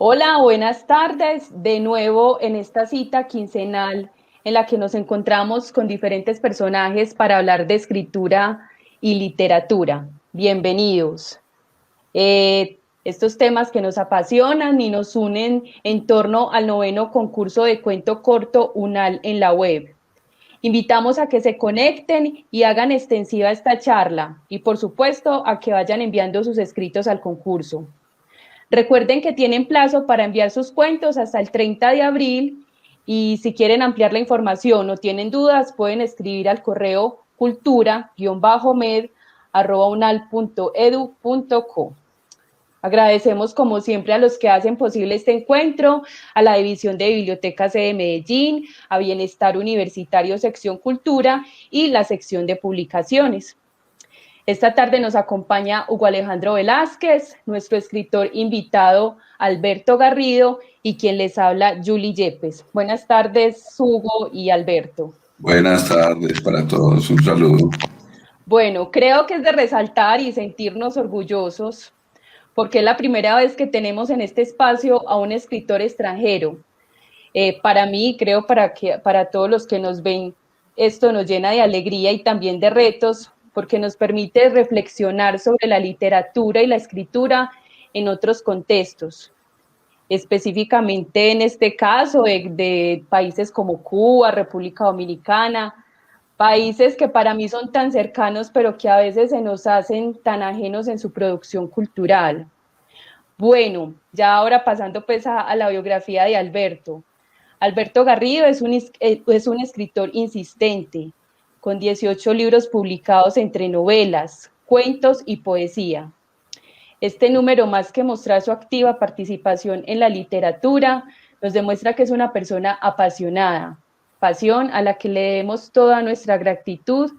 Hola, buenas tardes. De nuevo en esta cita quincenal en la que nos encontramos con diferentes personajes para hablar de escritura y literatura. Bienvenidos. Estos temas que nos apasionan y nos unen en torno al noveno concurso de cuento corto UNAL en la web. Invitamos a que se conecten y hagan extensiva esta charla y por supuesto a que vayan enviando sus escritos al concurso. Recuerden que tienen plazo para enviar sus cuentos hasta el 30 de abril y si quieren ampliar la información o tienen dudas pueden escribir al correo cultura-med@unal.edu.co. Agradecemos como siempre a los que hacen posible este encuentro, a la División de Bibliotecas de Medellín, a Bienestar Universitario Sección Cultura y la Sección de Publicaciones. Esta tarde nos acompaña Hugo Alejandro Velázquez, nuestro escritor invitado Alberto Garrido y quien les habla Julie Yepes. Buenas tardes, Hugo y Alberto. Buenas tardes para todos, un saludo. Bueno, creo que es de resaltar y sentirnos orgullosos porque es la primera vez que tenemos en este espacio a un escritor extranjero. Para mí, creo para todos los que nos ven, esto nos llena de alegría y también de retos, porque nos permite reflexionar sobre la literatura y la escritura en otros contextos, específicamente en este caso de países como Cuba, República Dominicana, países que para mí son tan cercanos, pero que a veces se nos hacen tan ajenos en su producción cultural. Bueno, ya ahora pasando pues a la biografía de Alberto. Alberto Garrido es un escritor insistente, con 18 libros publicados entre novelas, cuentos y poesía. Este número, más que mostrar su activa participación en la literatura, nos demuestra que es una persona apasionada, pasión a la que le debemos toda nuestra gratitud,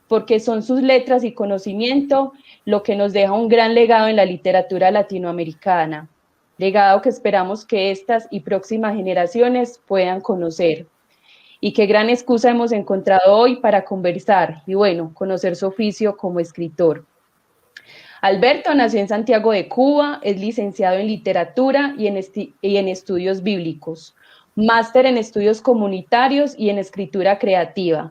porque son sus letras y conocimiento lo que nos deja un gran legado en la literatura latinoamericana, legado que esperamos que estas y próximas generaciones puedan conocer. Y qué gran excusa hemos encontrado hoy para conversar y, bueno, conocer su oficio como escritor. Alberto nació en Santiago de Cuba, es licenciado en literatura y en estudios bíblicos, máster en estudios comunitarios y en escritura creativa.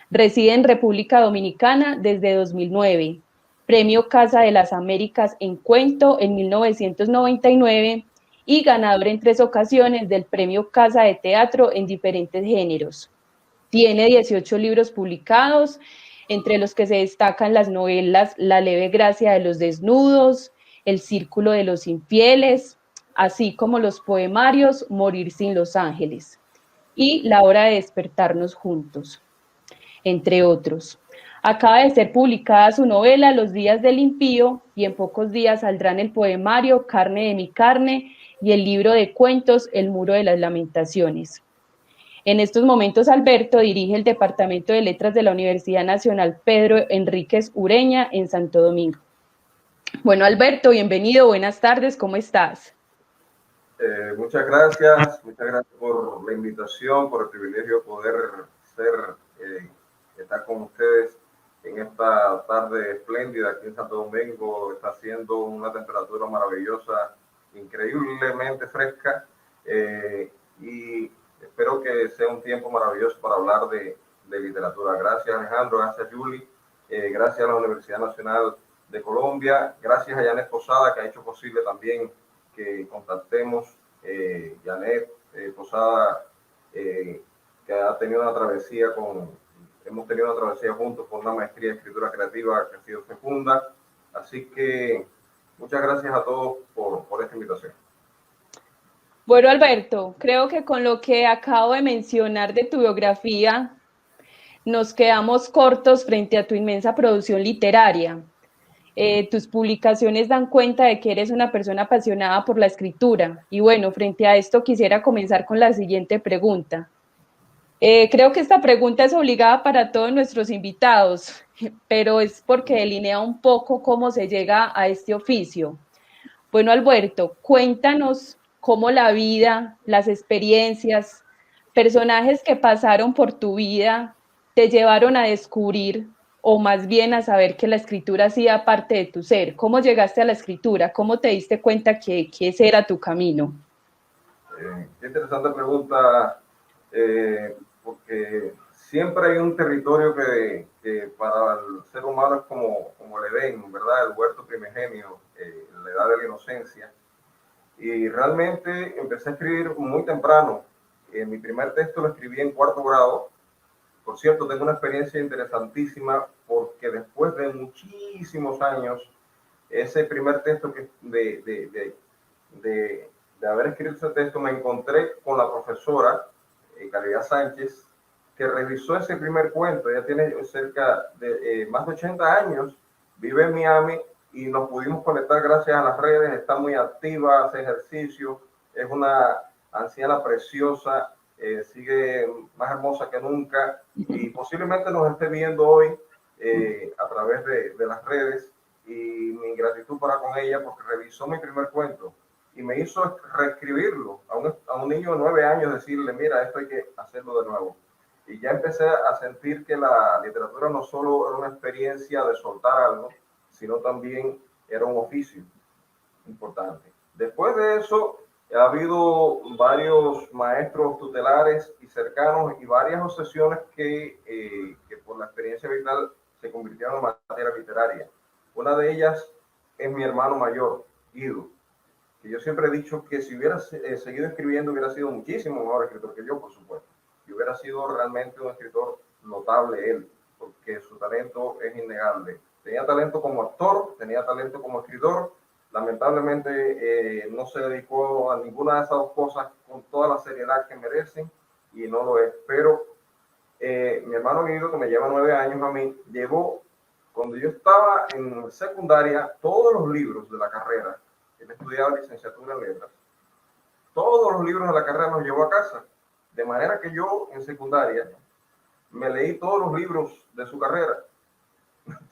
Reside en República Dominicana desde 2009, Premio Casa de las Américas en Cuento en 1999 y ganador en 3 ocasiones del Premio Casa de Teatro en diferentes géneros. Tiene 18 libros publicados, entre los que se destacan las novelas La leve gracia de los desnudos, El círculo de los infieles, así como los poemarios Morir sin los ángeles y La hora de despertarnos juntos, entre otros. Acaba de ser publicada su novela Los días del impío y en pocos días saldrán el poemario Carne de mi carne y el libro de cuentos El muro de las lamentaciones. En estos momentos, Alberto dirige el Departamento de Letras de la Universidad Nacional Pedro Enríquez Ureña en Santo Domingo. Bueno, Alberto, bienvenido, buenas tardes, ¿cómo estás? Muchas gracias por la invitación, por el privilegio de poder estar con ustedes en esta tarde espléndida aquí en Santo Domingo. Está haciendo una temperatura maravillosa, increíblemente fresca, y espero que sea un tiempo maravilloso para hablar de literatura. Gracias Alejandro, gracias Julie, gracias a la Universidad Nacional de Colombia, gracias a Janet Posada que ha hecho posible también que contactemos. Janet Posada, que ha tenido una travesía hemos tenido una travesía juntos con una maestría en escritura creativa que ha sido fecunda. Así que muchas gracias a todos por esta invitación. Bueno, Alberto, creo que con lo que acabo de mencionar de tu biografía, nos quedamos cortos frente a tu inmensa producción literaria. Tus publicaciones dan cuenta de que eres una persona apasionada por la escritura. Y bueno, frente a esto quisiera comenzar con la siguiente pregunta. Creo que esta pregunta es obligada para todos nuestros invitados, pero es porque delinea un poco cómo se llega a este oficio. Bueno, Alberto, cuéntanos cómo la vida, las experiencias, personajes que pasaron por tu vida te llevaron a descubrir o más bien a saber que la escritura hacía parte de tu ser? ¿Cómo llegaste a la escritura? ¿Cómo te diste cuenta que ese era tu camino? Qué interesante pregunta, porque siempre hay un territorio que para el ser humano es como el Edén, ¿verdad? El huerto primigenio, la edad de la inocencia. Y realmente empecé a escribir muy temprano. Mi primer texto lo escribí en cuarto grado. Por cierto, tengo una experiencia interesantísima porque después de muchísimos años, ese primer texto de haber escrito ese texto, me encontré con la profesora Caridad Sánchez, que revisó ese primer cuento. Ella tiene cerca de más de 80 años, vive en Miami y nos pudimos conectar gracias a las redes. Está muy activa, hace ejercicio, es una anciana preciosa, sigue más hermosa que nunca y posiblemente nos esté viendo hoy a través de las redes. Y mi gratitud para con ella porque revisó mi primer cuento y me hizo reescribirlo a un niño de 9 años, decirle, mira, esto hay que hacerlo de nuevo. Y ya empecé a sentir que la literatura no solo era una experiencia de soltar algo, sino también era un oficio importante. Después de eso, ha habido varios maestros tutelares y cercanos y varias obsesiones que por la experiencia vital se convirtieron en materia literaria. Una de ellas es mi hermano mayor, Guido, que yo siempre he dicho que si hubiera seguido escribiendo hubiera sido muchísimo mejor escritor que yo, por supuesto, y hubiera sido realmente un escritor notable él, porque su talento es innegable. Tenía talento como actor, tenía talento como escritor, lamentablemente no se dedicó a ninguna de esas dos cosas con toda la seriedad que merecen y no lo es, pero mi hermano Guido, que me lleva 9 años a mí, llevó, cuando yo estaba en secundaria, todos los libros de la carrera. Él estudiaba licenciatura en letras. Todos los libros de la carrera los llevó a casa. De manera que yo en secundaria me leí todos los libros de su carrera.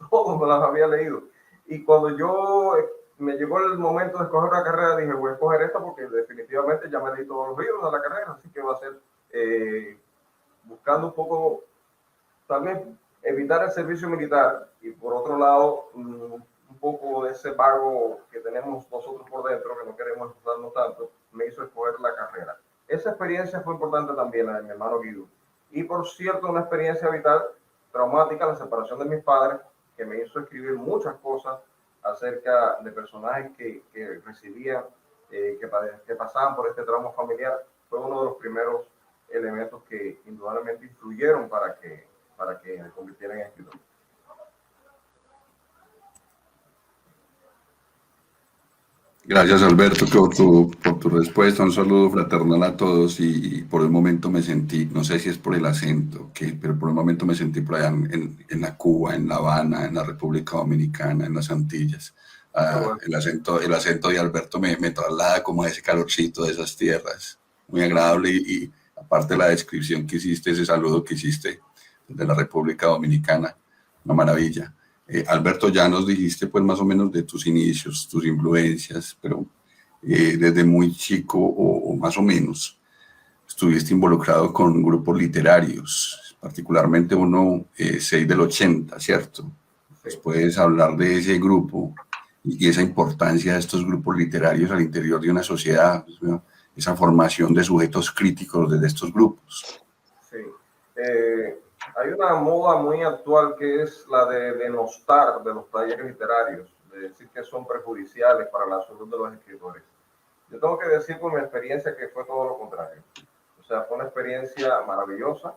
Todos me los había leído. Y cuando yo me llegó el momento de escoger una carrera, dije, voy a escoger esta porque definitivamente ya me leí todos los libros de la carrera, así que va a ser buscando un poco, tal vez evitar el servicio militar y por otro lado un poco de ese vago que tenemos nosotros por dentro, que no queremos usarnos tanto, me hizo escoger la carrera. Esa experiencia fue importante también, la de mi hermano Guido. Y por cierto, una experiencia vital traumática, la separación de mis padres, que me hizo escribir muchas cosas acerca de personajes que recibían, que pasaban por este trauma familiar. Fue uno de los primeros elementos que indudablemente influyeron para que me convirtiera en escritor. Gracias, Alberto, por tu respuesta. Un saludo fraternal a todos y por el momento me sentí, no sé si es por el acento, pero por el momento me sentí por allá en la Cuba, en La Habana, en la República Dominicana, en las Antillas. El acento de Alberto me traslada como a ese calorcito de esas tierras. Muy agradable y aparte la descripción que hiciste, ese saludo que hiciste de la República Dominicana, una maravilla. Alberto, ya nos dijiste pues más o menos de tus inicios, tus influencias, pero desde muy chico o más o menos estuviste involucrado con grupos literarios, particularmente uno 6 del 80, ¿cierto? Sí. Pues puedes hablar de ese grupo y esa importancia de estos grupos literarios al interior de una sociedad, ¿no? Esa formación de sujetos críticos desde estos grupos. Sí. Hay una moda muy actual que es la de denostar de los talleres literarios, de decir que son perjudiciales para la salud de los escritores. Yo tengo que decir por mi experiencia que fue todo lo contrario. O sea, fue una experiencia maravillosa,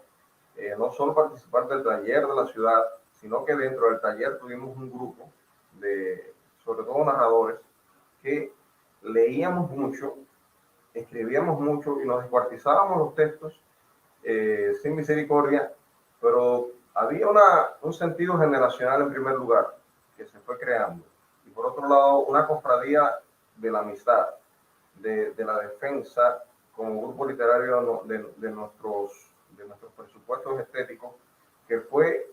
no solo participar del taller de la ciudad, sino que dentro del taller tuvimos un grupo de, sobre todo narradores, que leíamos mucho, escribíamos mucho y nos descuartizábamos los textos sin misericordia, pero había un sentido generacional en primer lugar que se fue creando y por otro lado una cofradía de la amistad, de la defensa como grupo literario de nuestros presupuestos estéticos, que fue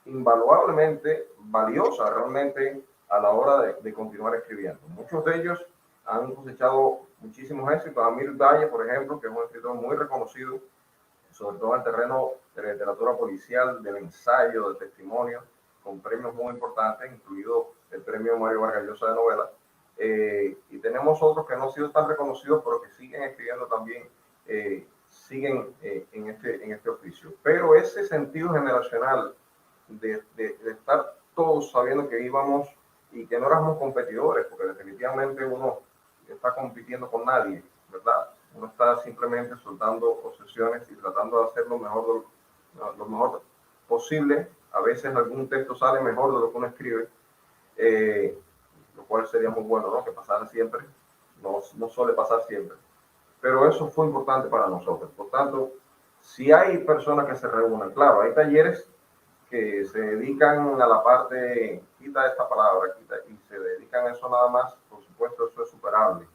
invaluablemente valiosa realmente a la hora de continuar escribiendo. Muchos de ellos han cosechado muchísimos éxitos. Amir Valle, por ejemplo, que es un escritor muy reconocido, sobre todo en el terreno de la literatura policial, del ensayo, del testimonio. con premios muy importantes, incluido el premio Mario Vargas Llosa de novela. Y tenemos otros que no han sido tan reconocidos, pero que siguen escribiendo también, siguen en este oficio. Pero ese sentido generacional de estar todos sabiendo que íbamos y que no éramos competidores, porque definitivamente uno está compitiendo con nadie, ¿verdad? Uno está simplemente soltando obsesiones y tratando de hacer lo mejor posible. A veces algún texto sale mejor de lo que uno escribe, lo cual sería muy bueno, ¿no? Que pasara siempre. No suele pasar siempre. Pero eso fue importante para nosotros. Por tanto, si hay personas que se reúnen, claro, hay talleres que se dedican a la parte, quita esta palabra, y se dedican a eso nada más, por supuesto, eso es superable.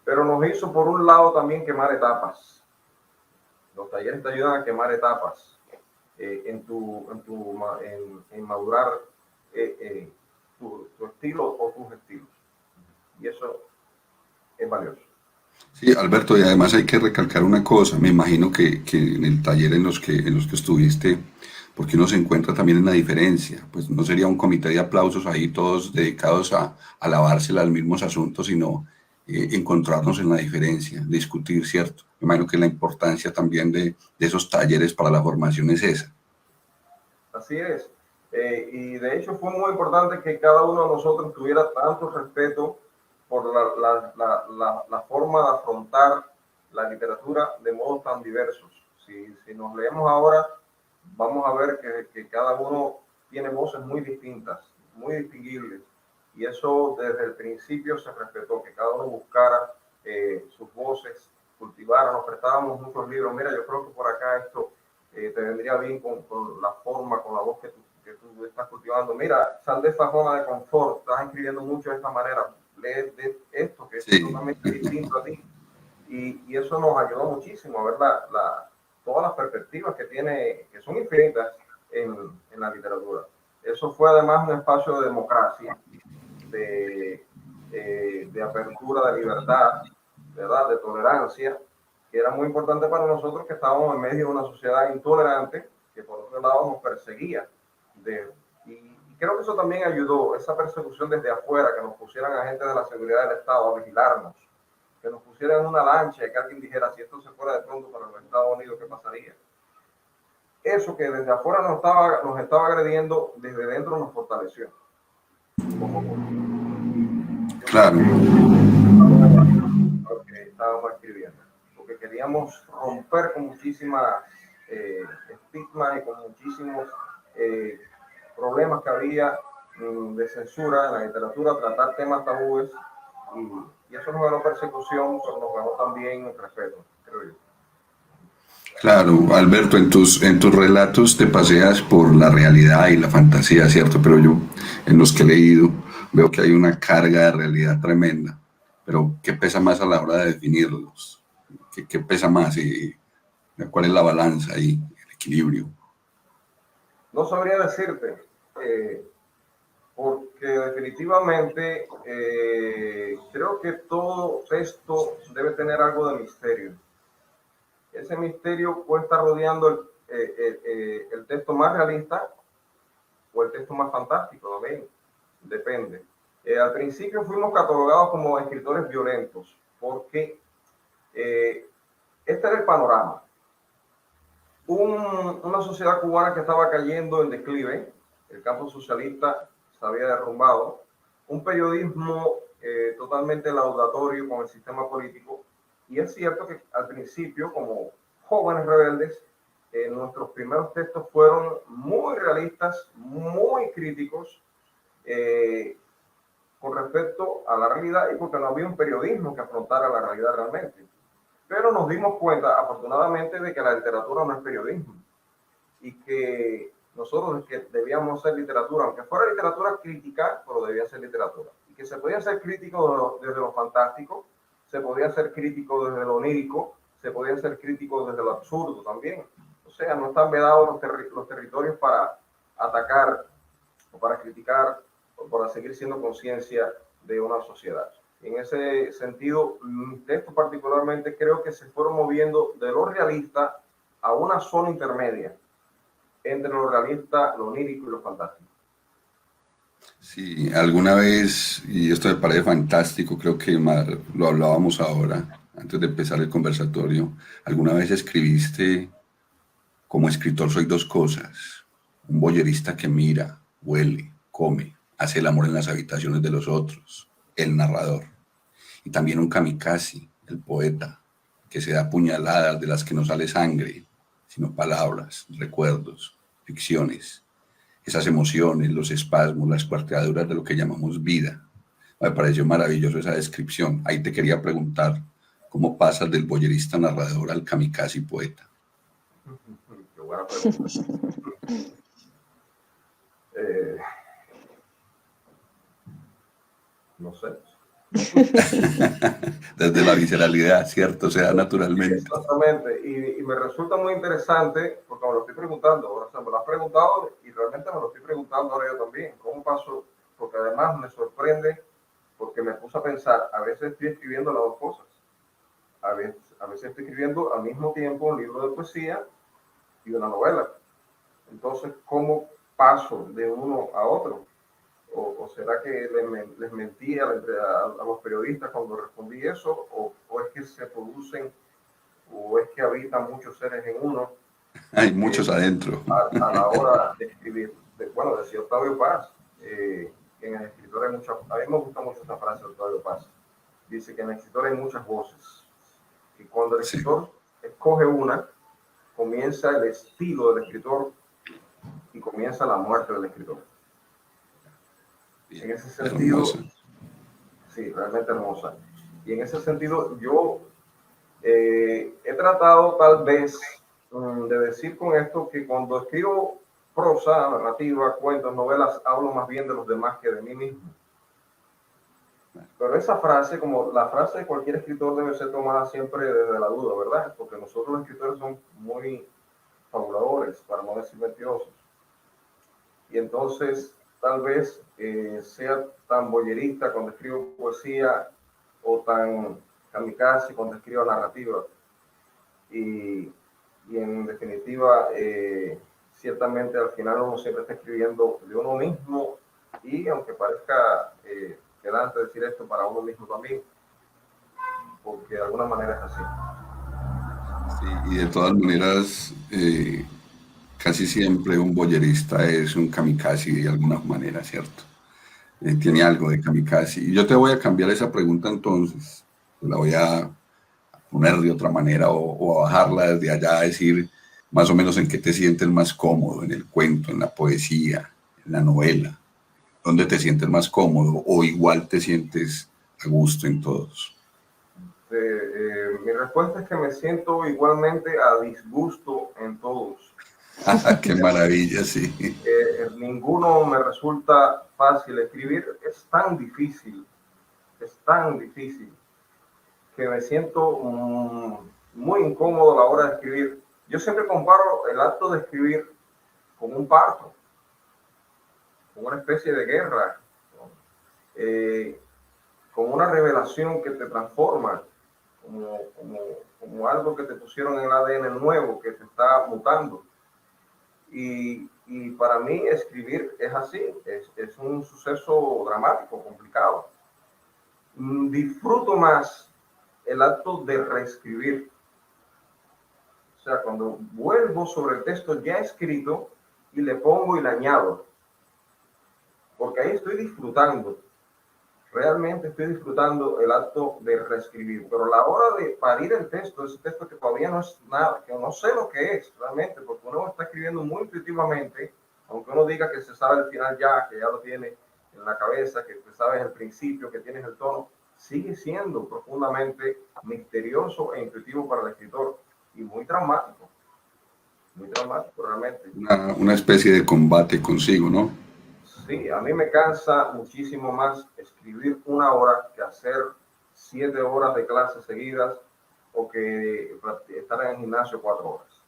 Pero nos hizo, por un lado, también quemar etapas. Los talleres te ayudan a quemar etapas en madurar tu estilo o tus estilos. Y eso es valioso. Sí, Alberto, y además hay que recalcar una cosa, me imagino que en el taller en los que estuviste, porque uno se encuentra también en la diferencia, pues no sería un comité de aplausos ahí todos dedicados a lavársela a los mismos asuntos, sino encontrarnos en la diferencia, discutir, ¿cierto? Me imagino que la importancia también de esos talleres para la formación es esa. Así es. Y de hecho fue muy importante que cada uno de nosotros tuviera tanto respeto por la forma de afrontar la literatura de modos tan diversos. Si nos leemos ahora, vamos a ver que cada uno tiene voces muy distintas, muy distinguibles. Y eso desde el principio se respetó, que cada uno buscara sus voces, cultivara, nos prestábamos muchos libros. Mira, yo creo que por acá esto te vendría bien con la forma, con la voz que tú estás cultivando. Mira, sal de esa zona de confort, estás escribiendo mucho de esta manera, lee de esto que es totalmente distinto a ti. Y eso nos ayudó muchísimo a ver todas las perspectivas que son infinitas en la literatura. Eso fue además un espacio de democracia, de apertura, de libertad, ¿verdad? De tolerancia, que era muy importante para nosotros, que estábamos en medio de una sociedad intolerante que por otro lado nos perseguía. Y creo que eso también ayudó, esa persecución desde afuera, que nos pusieran agentes de la seguridad del Estado a vigilarnos, que nos pusieran en una lancha y que alguien dijera, si esto se fuera de pronto para los Estados Unidos, ¿qué pasaría? Eso que desde afuera nos estaba agrediendo, desde dentro nos fortaleció. Claro. Lo que estábamos escribiendo, porque queríamos romper con muchísimas estigmas y con muchísimos problemas que había de censura en la literatura, tratar temas tabúes, y eso nos ganó persecución, pero nos ganó también respeto, creo yo. Claro, Alberto, en tus relatos te paseas por la realidad y la fantasía, ¿cierto? Pero yo, en los que he leído, veo que hay una carga de realidad tremenda. Pero, ¿qué pesa más a la hora de definirlos? ¿Qué pesa más? ¿Y cuál es la balanza ahí, el equilibrio? No sabría decirte, porque definitivamente creo que todo texto debe tener algo de misterio. Ese misterio puede estar rodeando el texto más realista o el texto más fantástico, también depende. Al principio fuimos catalogados como escritores violentos, porque este era el panorama. Una sociedad cubana que estaba cayendo en declive, el campo socialista se había derrumbado, un periodismo totalmente laudatorio con el sistema político. Y es cierto que al principio, como jóvenes rebeldes, nuestros primeros textos fueron muy realistas, muy críticos con respecto a la realidad, y porque no había un periodismo que afrontara la realidad realmente. Pero nos dimos cuenta, afortunadamente, de que la literatura no es periodismo y que nosotros que debíamos hacer literatura, aunque fuera literatura crítica, pero debía ser literatura. Y que se podía ser crítico desde lo fantástico, se podía ser crítico desde lo onírico, se podía ser crítico desde lo absurdo también. O sea, no están vedados los territorios para atacar o para criticar o para seguir siendo conciencia de una sociedad. En ese sentido, mis textos particularmente creo que se fueron moviendo de lo realista a una zona intermedia entre lo realista, lo onírico y lo fantástico. Sí, alguna vez, y esto me parece fantástico, creo que lo hablábamos ahora, antes de empezar el conversatorio, alguna vez escribiste, como escritor soy dos cosas, un voyerista que mira, huele, come, hace el amor en las habitaciones de los otros, el narrador, y también un kamikaze, el poeta, que se da puñaladas de las que no sale sangre, sino palabras, recuerdos, ficciones, esas emociones, los espasmos, las cuarteaduras de lo que llamamos vida. Me pareció maravilloso esa descripción. Ahí te quería preguntar, ¿cómo pasas del boyerista narrador al kamikaze poeta? Qué buena pregunta. No sé. Desde la visceralidad, ¿cierto? O sea, naturalmente. Exactamente, y me resulta muy interesante porque me lo estoy preguntando, o sea, me lo has preguntado y realmente me lo estoy preguntando ahora yo también, ¿cómo paso? Porque además me sorprende porque me puse a pensar, a veces estoy escribiendo las dos cosas, a veces estoy escribiendo al mismo tiempo un libro de poesía y una novela, entonces, ¿cómo paso de uno a otro? ¿O será que les mentí a los periodistas cuando respondí eso? ¿O es que se producen o es que habitan muchos seres en uno Hay muchos adentro. a la hora de escribir? Bueno, decía Octavio Paz, que en el escritor hay muchas, a mí me gusta mucho esta frase de Octavio Paz, dice que en el escritor hay muchas voces, y cuando el Sí. escritor escoge una, comienza el estilo del escritor y comienza la muerte del escritor. En ese sentido, Hermoso. sí, realmente hermosa. Y en ese sentido, yo he tratado tal vez de decir con esto que cuando escribo prosa, narrativa, cuentos, novelas, hablo más bien de los demás que de mí mismo. Pero esa frase, como la frase de cualquier escritor, debe ser tomada siempre desde la duda, ¿verdad? Porque nosotros los escritores somos muy fabuladores, para no decir mentirosos. Y entonces, tal vez sea tan boyerista cuando escribo poesía o tan kamikaze cuando escribo narrativa. Y en definitiva, ciertamente al final uno siempre está escribiendo de uno mismo y aunque parezca pedante decir esto, para uno mismo también, porque de alguna manera es así. Sí, y de todas maneras, casi siempre un boyerista es un kamikaze de alguna manera, ¿cierto? Tiene algo de kamikaze. Y yo te voy a cambiar esa pregunta entonces, la voy a poner de otra manera o a bajarla desde allá, a decir más o menos en qué te sientes más cómodo, en el cuento, en la poesía, en la novela, dónde te sientes más cómodo o igual te sientes a gusto en todos. Mi respuesta es que me siento igualmente a disgusto en todos. ¡Qué maravilla, sí! Ninguno me resulta fácil. Escribir es tan difícil que me siento muy incómodo a la hora de escribir. Yo siempre comparo el acto de escribir con un parto, con una especie de guerra, ¿no? Con una revelación que te transforma, como algo que te pusieron en el ADN nuevo, que se está mutando. Y para mí escribir es así, es un suceso dramático, complicado. Disfruto más el acto de reescribir. O sea, cuando vuelvo sobre el texto ya escrito y le pongo y le añado, porque ahí estoy disfrutando, realmente estoy disfrutando el acto de reescribir, pero la hora de parir el texto, ese texto que todavía no es nada, que no sé lo que es realmente, porque uno está escribiendo muy intuitivamente, aunque uno diga que se sabe el final ya, que ya lo tiene en la cabeza, que sabes el principio, que tienes el tono, sigue siendo profundamente misterioso e intuitivo para el escritor y muy traumático realmente. Una especie de combate consigo, ¿no? Sí, a mí me cansa muchísimo más escribir una hora que hacer 7 horas de clases seguidas o que estar en el gimnasio 4 horas.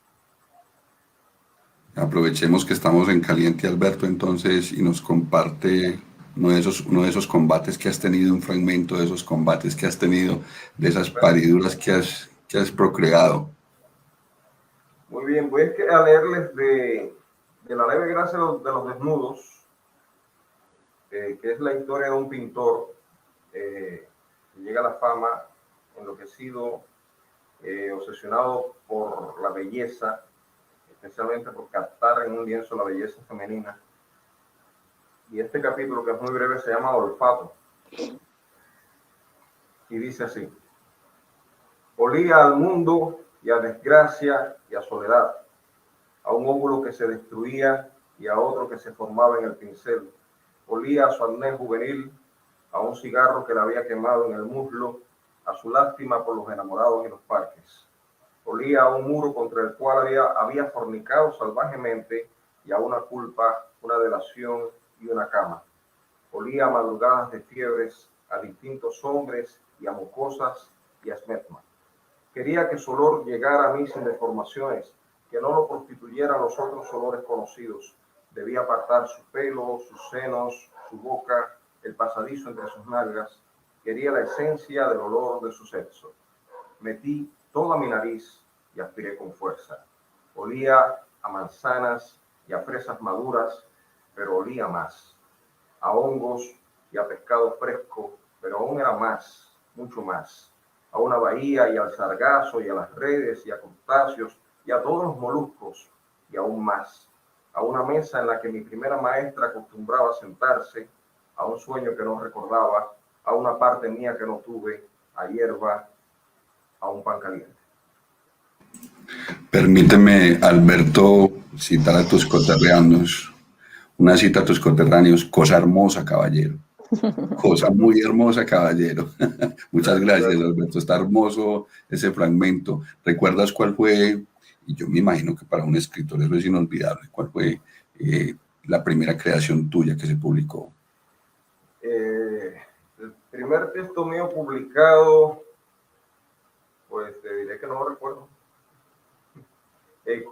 Aprovechemos que estamos en caliente, Alberto, entonces, y nos comparte uno de esos combates que has tenido, un fragmento de esos combates que has tenido, de esas pariduras que has procreado. Muy bien, voy a leerles de La leve gracia de los desnudos, que es la historia de un pintor que llega a la fama enloquecido, obsesionado por la belleza, especialmente por captar en un lienzo la belleza femenina. Y este capítulo, que es muy breve, se llama Olfato. Y dice así: olía al mundo y a desgracia y a soledad, a un óvulo que se destruía y a otro que se formaba en el pincel. Olía a su acné juvenil, a un cigarro que le había quemado en el muslo, a su lástima por los enamorados y los parques. Olía a un muro contra el cual había fornicado salvajemente, y a una culpa, una delación y una cama. Olía a madrugadas de fiebres, a distintos hombres y a mucosas y a esmetma. Quería que su olor llegara a mí sin deformaciones, que no lo prostituyeran los otros olores conocidos. Debía apartar su pelo, sus senos, su boca, el pasadizo entre sus nalgas. Quería la esencia del olor de su sexo. Metí toda mi nariz y aspiré con fuerza. Olía a manzanas y a fresas maduras, pero olía más. A hongos y a pescado fresco, pero aún era más, mucho más. A una bahía y al sargazo y a las redes y a crustáceos y a todos los moluscos y aún más. A una mesa en la que mi primera maestra acostumbraba sentarse, a un sueño que no recordaba, a una parte mía que no tuve, a hierba, a un pan caliente. Permíteme, Alberto, citar a tus coterráneos, una cita a tus coterráneos: cosa hermosa, caballero. Cosa muy hermosa, caballero. Muchas gracias, Alberto. Está hermoso ese fragmento. ¿Recuerdas cuál fue? Y yo me imagino que para un escritor eso es inolvidable. ¿Cuál fue la primera creación tuya que se publicó? El primer texto mío publicado, pues te diré que no lo recuerdo.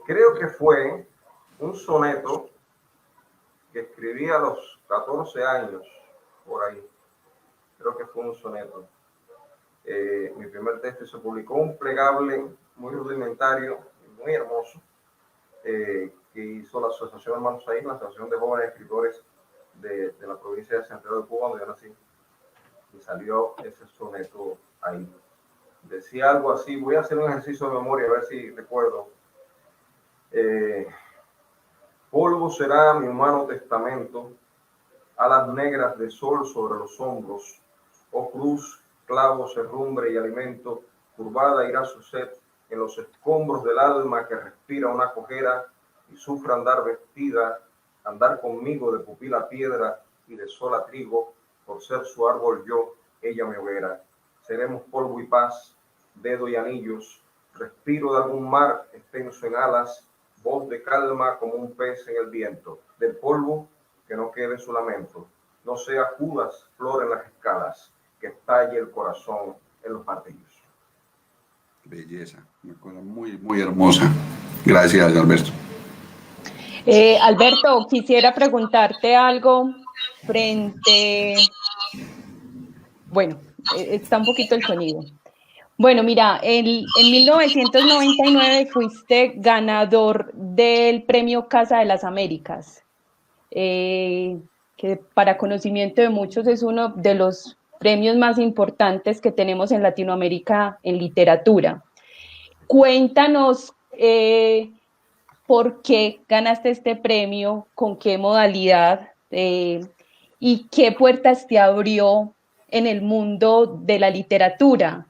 Creo que fue un soneto que escribí a los 14 años, por ahí. Creo que fue un soneto. Mi primer texto se publicó, un plegable muy rudimentario, muy hermoso, que hizo la Asociación Hermanos Ahí, la Asociación de Jóvenes Escritores de la provincia de Santiago de Cuba, donde yo nací. Y salió ese soneto ahí. Decía algo así: voy a hacer un ejercicio de memoria a ver si recuerdo. Polvo será mi humano testamento, alas negras de sol sobre los hombros, oh cruz, clavo, herrumbre y alimento, curvada irá su sed en los escombros del alma que respira una cojera y sufre andar vestida, andar conmigo de pupila a piedra y de sol a trigo, por ser su árbol yo, ella mi hoguera. Seremos polvo y paz, dedo y anillos, respiro de algún mar extenso en alas, voz de calma como un pez en el viento, del polvo que no quede su lamento, no sea Judas flor en las escalas, que estalle el corazón en los martillos. Belleza, una cosa muy, muy hermosa. Gracias, Alberto. Alberto, quisiera preguntarte algo bueno, está un poquito el sonido. Bueno, mira, en 1999 fuiste ganador del premio Casa de las Américas, que para conocimiento de muchos es uno de los premios más importantes que tenemos en Latinoamérica en literatura. Cuéntanos por qué ganaste este premio, con qué modalidad y qué puertas te abrió en el mundo de la literatura.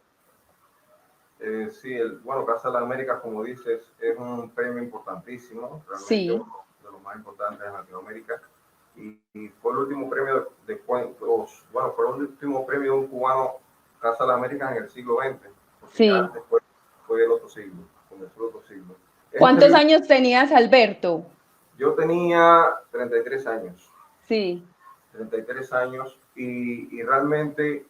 Sí, bueno, Casa de las Américas, como dices, es un premio importantísimo, realmente Sí. uno de los más importantes en Latinoamérica. Y fue el último premio de cuentos, bueno, fue el último premio de un cubano, Casa de las Américas, en el siglo XX. Sí. Ya después fue el otro siglo, comenzó el otro siglo. ¿Cuántos años tenías, Alberto? Yo tenía 33 años. Sí. 33 años y realmente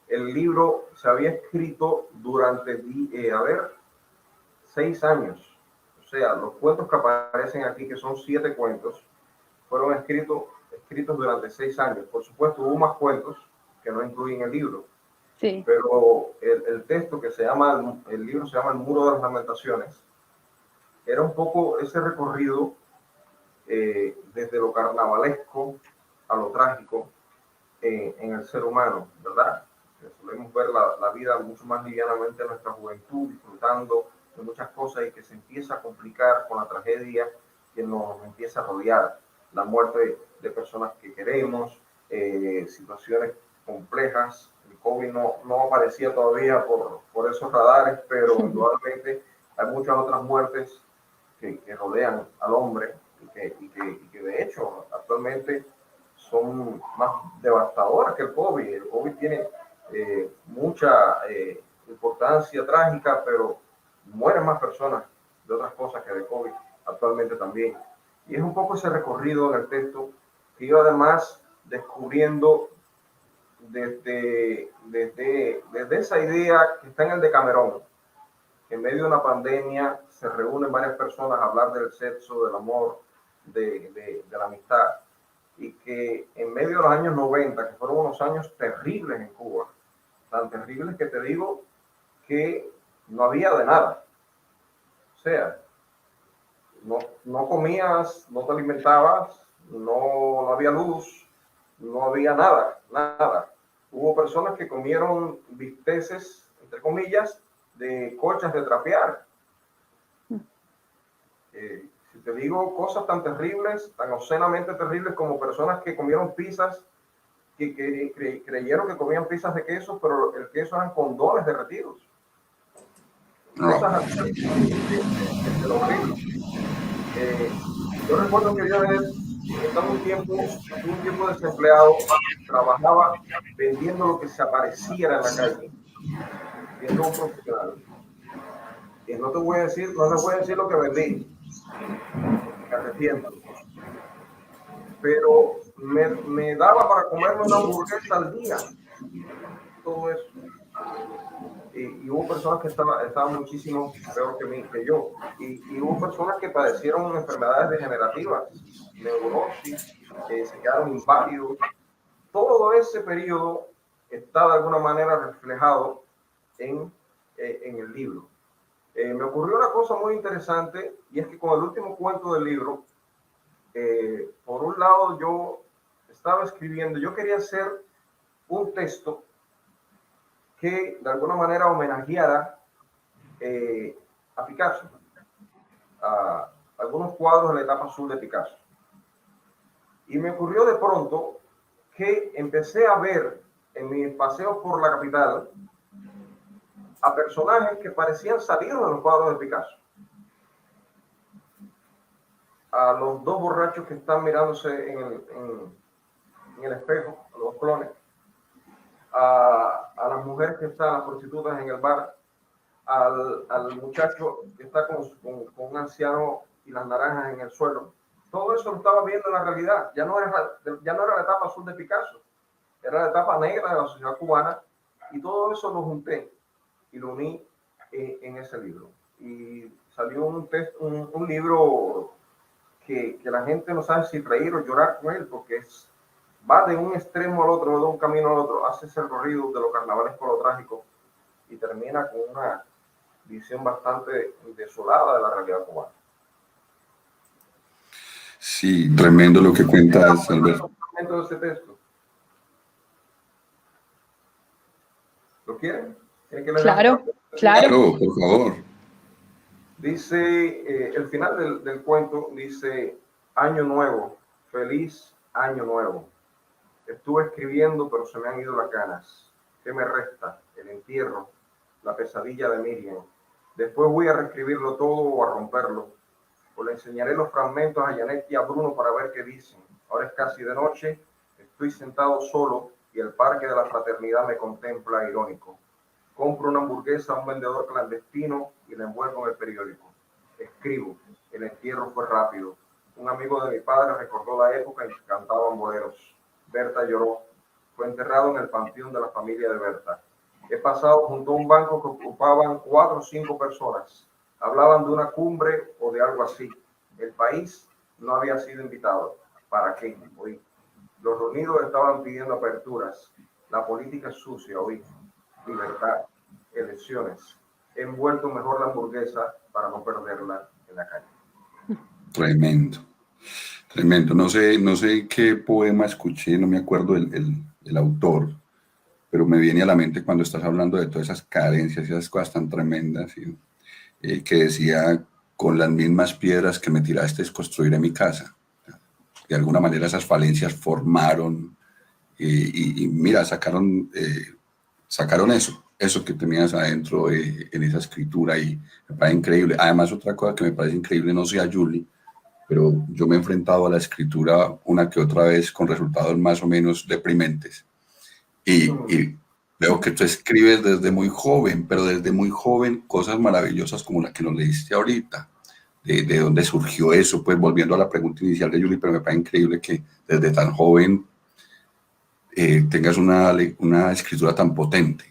el libro se había escrito durante, 6 años. O sea, los cuentos que aparecen aquí, que son 7 cuentos, fueron escritos durante 6 años. Por supuesto, hubo más cuentos que no incluyen el libro. Sí. Pero el texto que el libro se llama El Muro de las Lamentaciones, era un poco ese recorrido desde lo carnavalesco a lo trágico, en el ser humano, ¿verdad? Solemos ver la vida mucho más livianamente en nuestra juventud, disfrutando de muchas cosas, y que se empieza a complicar con la tragedia que nos empieza a rodear, la muerte de personas que queremos, situaciones complejas. El COVID no aparecía todavía por esos radares, pero indudablemente hay muchas otras muertes que rodean al hombre y que de hecho actualmente son más devastadoras que el COVID. El COVID tiene mucha importancia trágica, pero mueren más personas de otras cosas que de COVID actualmente también. Y es un poco ese recorrido en el texto que yo además descubriendo desde esa idea que está en el Decamerón, que en medio de una pandemia se reúnen varias personas a hablar del sexo, del amor, de la amistad, y que en medio de los años 90, que fueron unos años terribles en Cuba, tan terribles que te digo que no había de nada. O sea, no comías, no te alimentabas, no había luz, no había nada. Hubo personas que comieron bisteces, entre comillas, de colchas de trapear. Si te digo cosas tan terribles, tan obscenamente terribles, como personas que comieron pizzas, que creyeron que comían pizzas de queso, pero el queso eran condones derretidos. Cosas así. Yo recuerdo que yo estaba un tiempo desempleado, trabajaba vendiendo lo que se apareciera en la calle, siendo un profesional. Y no les voy a decir lo que vendí, me arrepiento. Pero me daba para comerme una hamburguesa al día, todo eso. Y hubo personas que estaban muchísimo peor que yo. Y hubo personas que padecieron enfermedades degenerativas, neurosis, se quedaron inválidos. Todo ese periodo está de alguna manera reflejado en el libro. Me ocurrió una cosa muy interesante, y es que con el último cuento del libro, por un lado yo estaba escribiendo, yo quería hacer un texto que de alguna manera homenajeara a Picasso, a algunos cuadros de la etapa azul de Picasso. Y me ocurrió de pronto que empecé a ver en mis paseos por la capital a personajes que parecían salidos de los cuadros de Picasso. A los dos borrachos que están mirándose en el espejo, a los dos clones, a las mujeres que están, las prostitutas en el bar, al muchacho que está con un anciano y las naranjas en el suelo. Todo eso lo estaba viendo en la realidad. Ya no era la etapa azul de Picasso, era la etapa negra de la sociedad cubana, y todo eso lo junté y lo uní en ese libro. Y salió un libro que la gente no sabe si reír o llorar con él, porque va de un extremo al otro, de un camino al otro, hace ese recorrido de lo carnavalesco a lo trágico, y termina con una visión bastante desolada de la realidad cubana. Sí, tremendo lo que cuentas, Alberto. De ese texto. ¿Lo quieren? Claro. Claro, por favor. Dice, el final del cuento dice: Año nuevo, feliz año nuevo. Estuve escribiendo, pero se me han ido las ganas. ¿Qué me resta? El entierro, la pesadilla de Miriam. Después voy a reescribirlo todo o a romperlo. O le enseñaré los fragmentos a Janet y a Bruno para ver qué dicen. Ahora es casi de noche, estoy sentado solo y el parque de la fraternidad me contempla irónico. Compro una hamburguesa a un vendedor clandestino y la envuelvo en el periódico. Escribo, el entierro fue rápido. Un amigo de mi padre recordó la época en que cantaban boleros. Berta lloró. Fue enterrado en el panteón de la familia de Berta. He pasado junto a un banco que ocupaban 4 o 5 personas. Hablaban de una cumbre o de algo así. El país no había sido invitado. ¿Para qué? Oí. Los reunidos estaban pidiendo aperturas. La política es sucia, oí. Libertad, elecciones. He envuelto mejor la hamburguesa para no perderla en la calle. Tremendo. No sé qué poema escuché, no me acuerdo el del autor, pero me viene a la mente cuando estás hablando de todas esas carencias y esas cosas tan tremendas, que decía, con las mismas piedras que me tiraste construiré mi casa. De alguna manera esas falencias formaron y mira, sacaron eso que tenías adentro en esa escritura y me parece increíble. Además, otra cosa que me parece increíble, no sé a Julie, pero yo me he enfrentado a la escritura una que otra vez con resultados más o menos deprimentes. Y veo que tú escribes desde muy joven, pero desde muy joven cosas maravillosas como la que nos leíste ahorita. De dónde surgió eso, pues volviendo a la pregunta inicial de Julie, pero me parece increíble que desde tan joven tengas una escritura tan potente.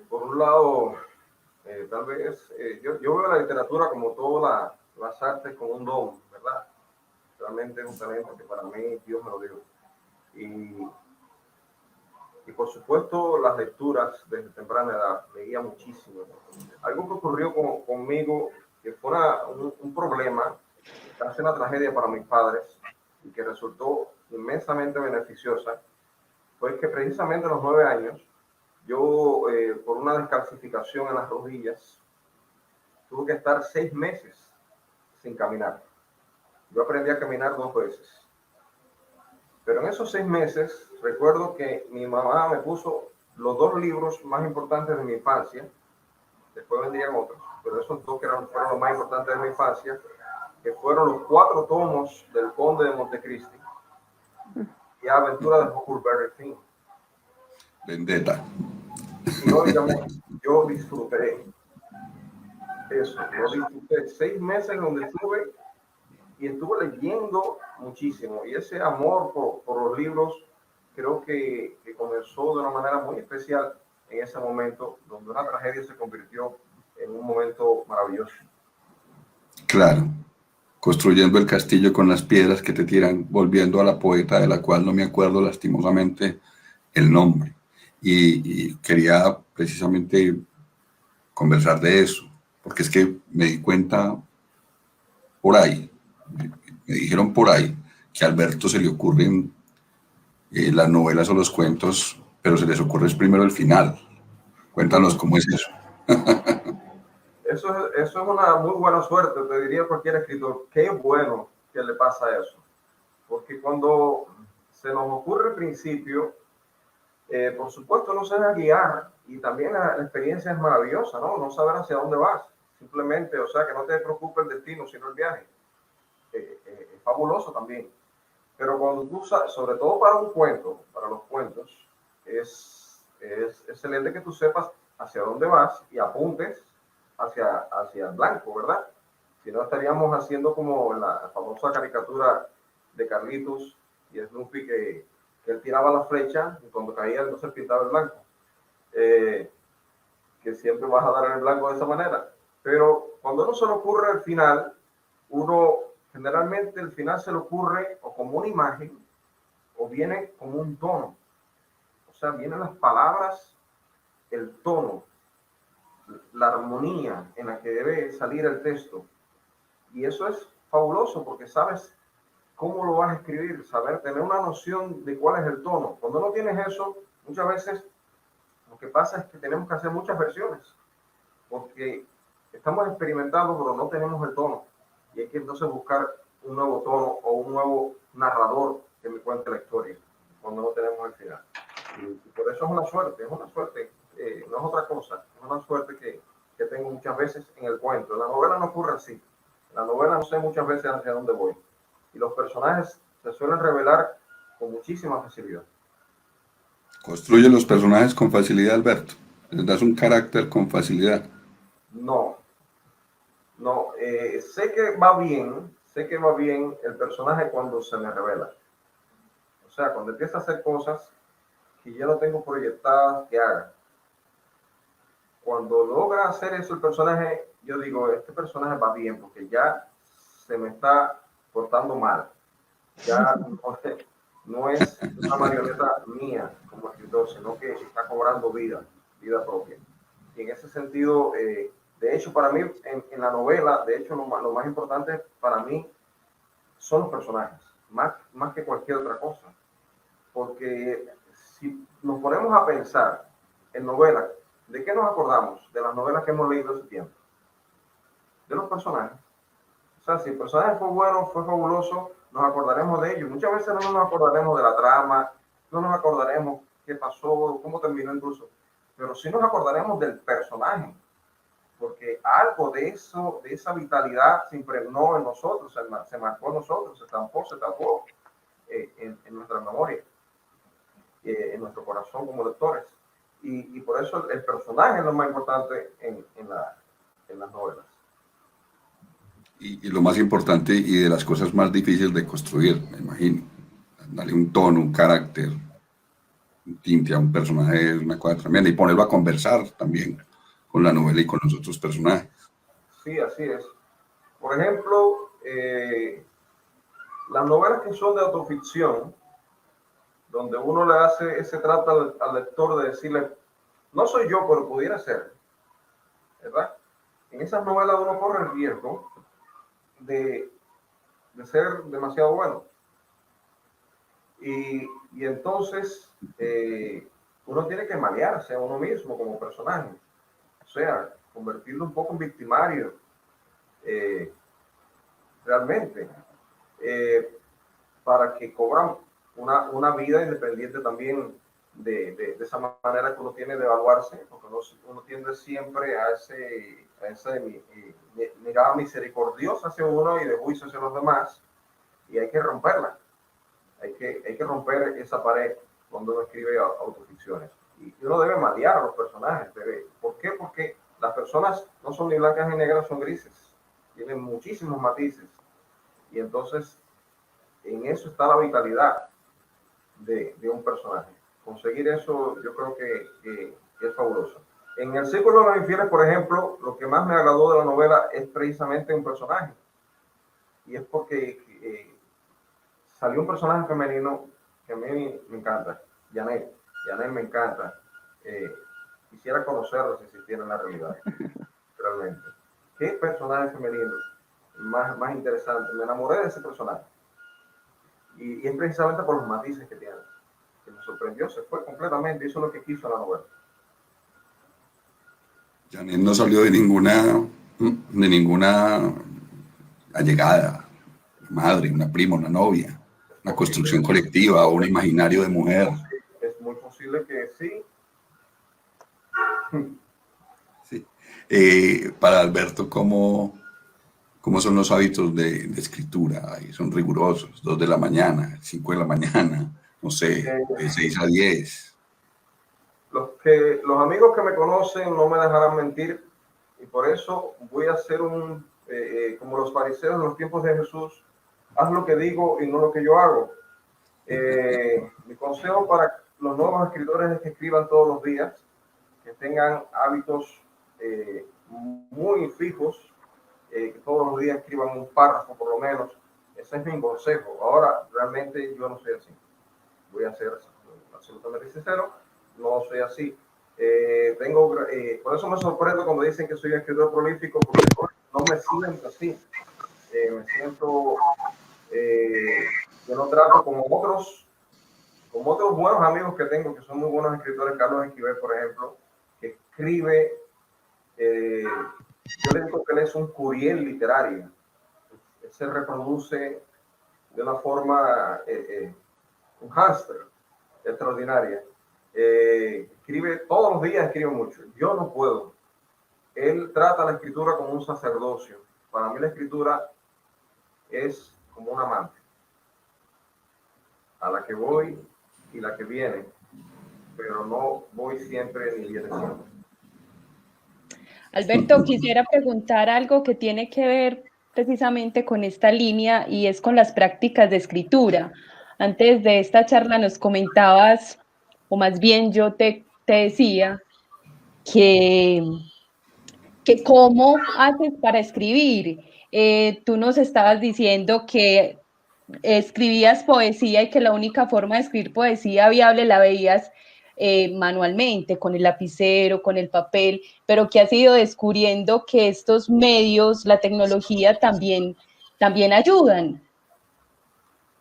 Por un lado, tal vez yo veo la literatura como todas las artes como un don, ¿verdad? Realmente es un talento que para mí Dios me lo dio. Y por supuesto las lecturas desde temprana edad, leía muchísimo. Algo que ocurrió conmigo, que fue un problema, casi una tragedia para mis padres, y que resultó inmensamente beneficiosa, fue que precisamente a los 9 años, yo por una descalcificación en las rodillas, tuve que estar 6 meses sin caminar. Yo aprendí a caminar 2 veces. Pero en esos 6 meses, recuerdo que mi mamá me puso los 2 libros más importantes de mi infancia. Después vendrían otros, pero esos 2 fueron los más importantes de mi infancia, que fueron los 4 tomos del Conde de Montecristi y Aventura de Huckleberry Finn. Vendetta. Y óigame, yo disfruté eso. Yo disfruté 6 meses donde estuve y estuve leyendo muchísimo. Y ese amor por los libros creo que comenzó de una manera muy especial en ese momento, donde una tragedia se convirtió en un momento maravilloso. Claro, construyendo el castillo con las piedras que te tiran, volviendo a la poeta de la cual no me acuerdo lastimosamente el nombre. Y quería precisamente conversar de eso, porque es que me di cuenta por ahí, me dijeron por ahí, que a Alberto se le ocurren las novelas o los cuentos, pero se les ocurre primero el final. Cuéntanos cómo es eso. Eso es una muy buena suerte, te diría cualquier escritor. Qué bueno que le pasa eso. Porque cuando se nos ocurre el principio, por supuesto no se deja guiar y también la experiencia es maravillosa, ¿no? No saber hacia dónde vas. Simplemente, o sea, que no te preocupe el destino, sino el viaje. Es fabuloso también. Pero cuando tú, sobre todo para un cuento, para los cuentos, es excelente que tú sepas hacia dónde vas y apuntes hacia el blanco, ¿verdad? Si no, estaríamos haciendo como en la famosa caricatura de Carlitos y Snoopy, que él tiraba la flecha y cuando caía entonces pintaba el blanco. Que siempre vas a dar en el blanco de esa manera. Pero cuando no se le ocurre el final, uno generalmente el final se le ocurre o como una imagen o viene como un tono. O sea, vienen las palabras, el tono, la armonía en la que debe salir el texto. Y eso es fabuloso porque sabes cómo lo vas a escribir, saber, tener una noción de cuál es el tono. Cuando no tienes eso, muchas veces lo que pasa es que tenemos que hacer muchas versiones porque estamos experimentando pero no tenemos el tono. Y hay que entonces buscar un nuevo tono o un nuevo narrador que me cuente la historia cuando no tenemos el final. Y por eso es una suerte, no es otra cosa, es una suerte que tengo muchas veces en el cuento. En la novela no ocurre así. En la novela no sé muchas veces hacia dónde voy. Y los personajes se suelen revelar con muchísima facilidad. Construye los personajes con facilidad, Alberto. Les das un carácter con facilidad. No, sé que va bien el personaje cuando se me revela. O sea, cuando empieza a hacer cosas que yo no tengo proyectadas que haga. Cuando logra hacer eso el personaje, yo digo, este personaje va bien porque ya se me está portando mal. Ya no es una marioneta mía como escritor, sino que está cobrando vida propia. Y en ese sentido, de hecho, para mí, en la novela, de hecho, lo más importante para mí son los personajes, más que cualquier otra cosa. porque si nos ponemos a pensar en novelas, ¿de qué nos acordamos? De las novelas que hemos leído hace tiempo. De los personajes. O sea, si el personaje fue bueno, fue fabuloso, nos acordaremos de ello. Muchas veces no nos acordaremos de la trama, no nos acordaremos qué pasó, cómo terminó incluso, pero sí nos acordaremos del personaje, porque algo de eso, de esa vitalidad se impregnó en nosotros, se marcó en nosotros, se tatuó en nuestra memoria, en nuestro corazón como lectores. Y por eso el personaje es lo más importante en las novelas. Y lo más importante y de las cosas más difíciles de construir, me imagino. Darle un tono, un carácter, un tinte a un personaje es una cosa tremenda. Y ponerlo a conversar también con la novela y con los otros personajes. Sí, así es. Por ejemplo, las novelas que son de autoficción, donde uno le hace ese trato al lector de decirle, no soy yo, pero pudiera ser, ¿verdad? En esas novelas uno corre el riesgo de ser demasiado bueno. Y entonces uno tiene que malearse a uno mismo como personaje. O sea, convertirlo un poco en victimario. Realmente. Para que cobran una vida independiente también de esa manera que uno tiene de evaluarse, porque uno tiende siempre a esa mirada misericordiosa hacia uno y de juicio hacia los demás, y hay que romperla, hay que romper esa pared cuando uno escribe autoficciones. Y uno debe malear a los personajes. ¿Por qué? Porque las personas no son ni blancas ni negras, son grises, tienen muchísimos matices, y entonces en eso está la vitalidad de un personaje. Conseguir eso yo creo que es fabuloso. En El Círculo de los Infieles, por ejemplo, lo que más me agradó de la novela es precisamente un personaje. Y es porque salió un personaje femenino que a mí me encanta, Janet. Janet me encanta. Quisiera conocerla si existiera en la realidad. Realmente. ¿Qué personaje femenino más interesante? Me enamoré de ese personaje. Y es precisamente por los matices que tiene, que me sorprendió, se fue completamente, hizo lo que quiso la novela. Janet no salió de ninguna allegada, madre, una prima, una novia, una construcción colectiva o un imaginario de mujer. Es muy posible que sí. Sí. Para Alberto, ¿cómo son los hábitos de escritura? Son rigurosos, 2 de la mañana, 5 de la mañana, no sé, de 6 a 10. Los amigos que me conocen no me dejarán mentir, y por eso voy a hacer como los fariseos en los tiempos de Jesús, haz lo que digo y no lo que yo hago. Mi consejo para los nuevos escritores es que escriban todos los días, que tengan hábitos muy fijos, que todos los días escriban un párrafo por lo menos. Ese es mi consejo. Ahora, realmente yo no soy así. Voy a ser absolutamente sincero, no soy así. Por eso me sorprendo cuando dicen que soy un escritor prolífico, porque no me siento así. Me siento yo no trato como otros buenos amigos que tengo, que son muy buenos escritores. Carlos Esquivel, por ejemplo, que escribe, yo le digo que él es un Curiel literario. Él se reproduce de una forma, un hámster extraordinaria. Escribe todos los días, escribe mucho. Yo no puedo. Él trata la escritura como un sacerdocio. Para mí la escritura es como un amante, a la que voy y la que viene, pero no voy siempre ni viene siempre. Alberto, quisiera preguntar algo que tiene que ver precisamente con esta línea, y es con las prácticas de escritura. Antes de esta charla nos comentabas, o más bien yo te decía, que cómo haces para escribir. Tú nos estabas diciendo que escribías poesía y que la única forma de escribir poesía viable la veías manualmente, con el lapicero, con el papel, pero que has ido descubriendo que estos medios, la tecnología también ayudan.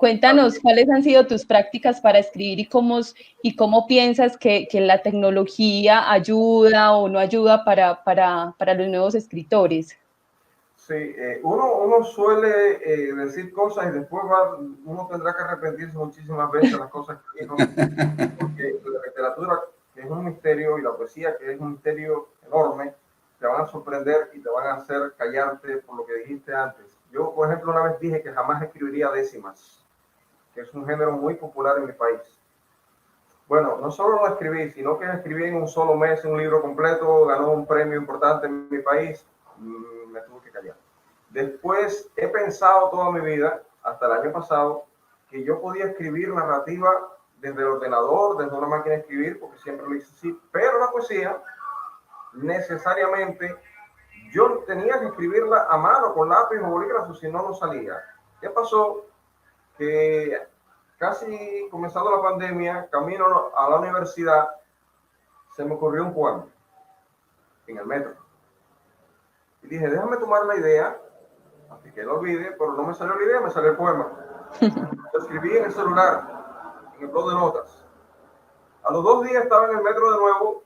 Cuéntanos cuáles han sido tus prácticas para escribir y cómo piensas que la tecnología ayuda o no ayuda para los nuevos escritores. Sí, uno suele decir cosas y después uno tendrá que arrepentirse muchísimas veces de las cosas que dijo, porque la literatura, que es un misterio, y la poesía, que es un misterio enorme, te van a sorprender y te van a hacer callarte por lo que dijiste antes. Yo, por ejemplo, una vez dije que jamás escribiría décimas, que es un género muy popular en mi país. Bueno, no solo lo escribí, sino que escribí en un solo mes un libro completo, ganó un premio importante en mi país, me tuve que callar. Después he pensado toda mi vida, hasta el año pasado, que yo podía escribir narrativa desde el ordenador, desde una máquina de escribir, porque siempre lo hice así, pero la poesía, necesariamente, yo tenía que escribirla a mano, con lápiz o bolígrafo, si no, no salía. ¿Qué pasó? Que casi comenzando la pandemia, camino a la universidad, se me ocurrió un poema en el metro. Y dije, déjame tomar la idea, así que lo olvide, pero no me salió la idea, me salió el poema. Lo escribí en el celular, en el blog de notas. A los 2 días estaba en el metro de nuevo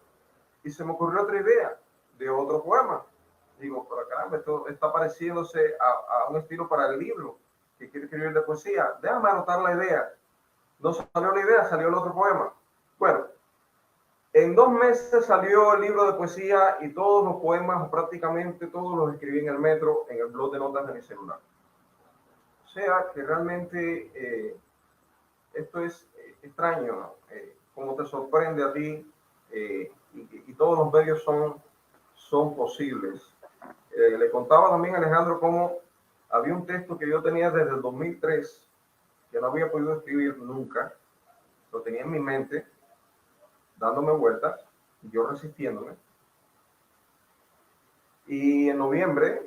y se me ocurrió otra idea de otro poema. Digo, pero caramba, esto está pareciéndose a un estilo para el libro que quiero escribir de poesía. Déjame anotar la idea. No salió la idea, salió el otro poema. Bueno, en 2 meses salió el libro de poesía y todos los poemas, o prácticamente todos, los escribí en el metro, en el blog de notas de mi celular. O sea que realmente esto es extraño, ¿no? Cómo te sorprende a ti y todos los medios son posibles. Le contaba también a Alejandro cómo había un texto que yo tenía desde el 2003 que no había podido escribir nunca, lo tenía en mi mente, dándome vueltas, yo resistiéndome. Y en noviembre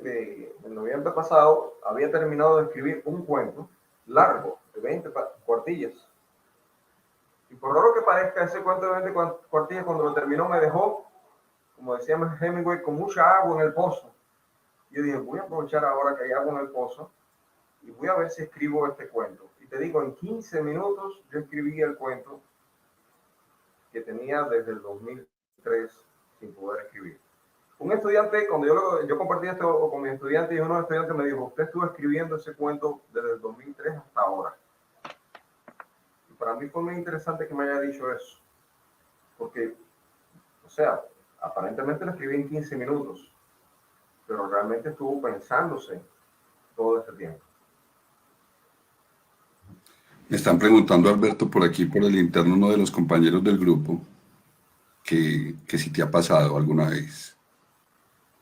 pasado, había terminado de escribir un cuento largo, de 20 cuartillas. Y por raro que parezca, ese cuento de 20 cuartillas, cuando lo terminó, me dejó, como decía Hemingway, con mucha agua en el pozo. Yo dije, voy a aprovechar ahora que hay agua en el pozo y voy a ver si escribo este cuento. Y te digo, en 15 minutos yo escribí el cuento que tenía desde el 2003 sin poder escribir. Un estudiante, cuando yo compartí esto con mis estudiantes, y uno de los estudiantes me dijo, usted estuvo escribiendo ese cuento desde el 2003 hasta ahora. Y para mí fue muy interesante que me haya dicho eso, porque, o sea, aparentemente lo escribí en 15 minutos, pero realmente estuvo pensándose todo este tiempo. Me están preguntando, Alberto, por aquí, por el interno, uno de los compañeros del grupo, que si te ha pasado alguna vez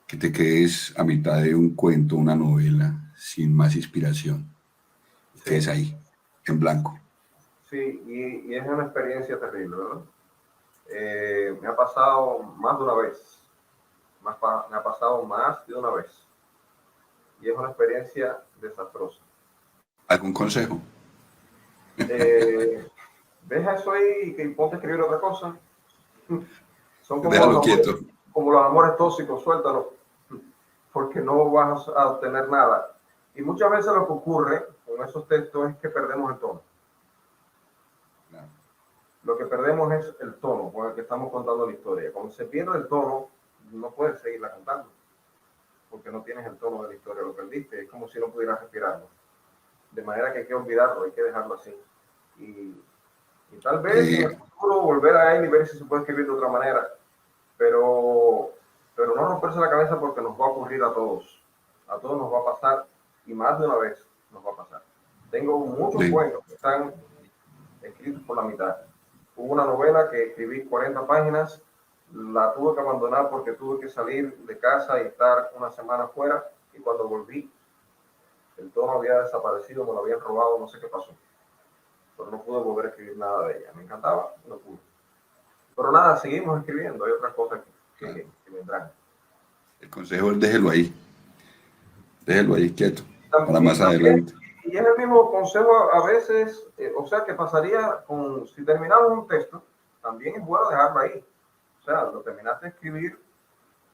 que te quedes a mitad de un cuento, una novela, sin más inspiración, sí. Quedes ahí, en blanco. Sí, y es una experiencia terrible, ¿verdad? Me ha pasado más de una vez, me ha pasado más de una vez, y es una experiencia desastrosa. ¿Algún consejo? Deja eso ahí y ponte a escribir otra cosa. Son como los amores tóxicos, suéltalo, porque no vas a obtener nada. Y muchas veces lo que ocurre con esos textos es que perdemos el tono. Claro. Lo que perdemos es el tono con el que estamos contando la historia. Cuando se pierde el tono, no puedes seguirla contando, porque no tienes el tono de la historia, lo perdiste, es como si no pudieras respirarlo. De manera que hay que olvidarlo, hay que dejarlo así. Y tal vez en el futuro volver a él y ver si se puede escribir de otra manera, pero no romperse la cabeza, porque nos va a ocurrir a todos nos va a pasar, y más de una vez nos va a pasar. Tengo muchos cuentos que están escritos por la mitad. Hubo una novela que escribí 40 páginas, la tuve que abandonar porque tuve que salir de casa y estar una semana fuera, y cuando volví el tono había desaparecido, me lo habían robado, no sé qué pasó, pero no pude volver a escribir nada de ella. Me encantaba, no pude. Pero nada, seguimos escribiendo, hay otras cosas que vendrán. El consejo es déjelo ahí quieto, para más adelante. Y es el mismo consejo a veces, o sea, que pasaría si terminamos un texto, también es bueno dejarlo ahí. O sea, lo terminaste de escribir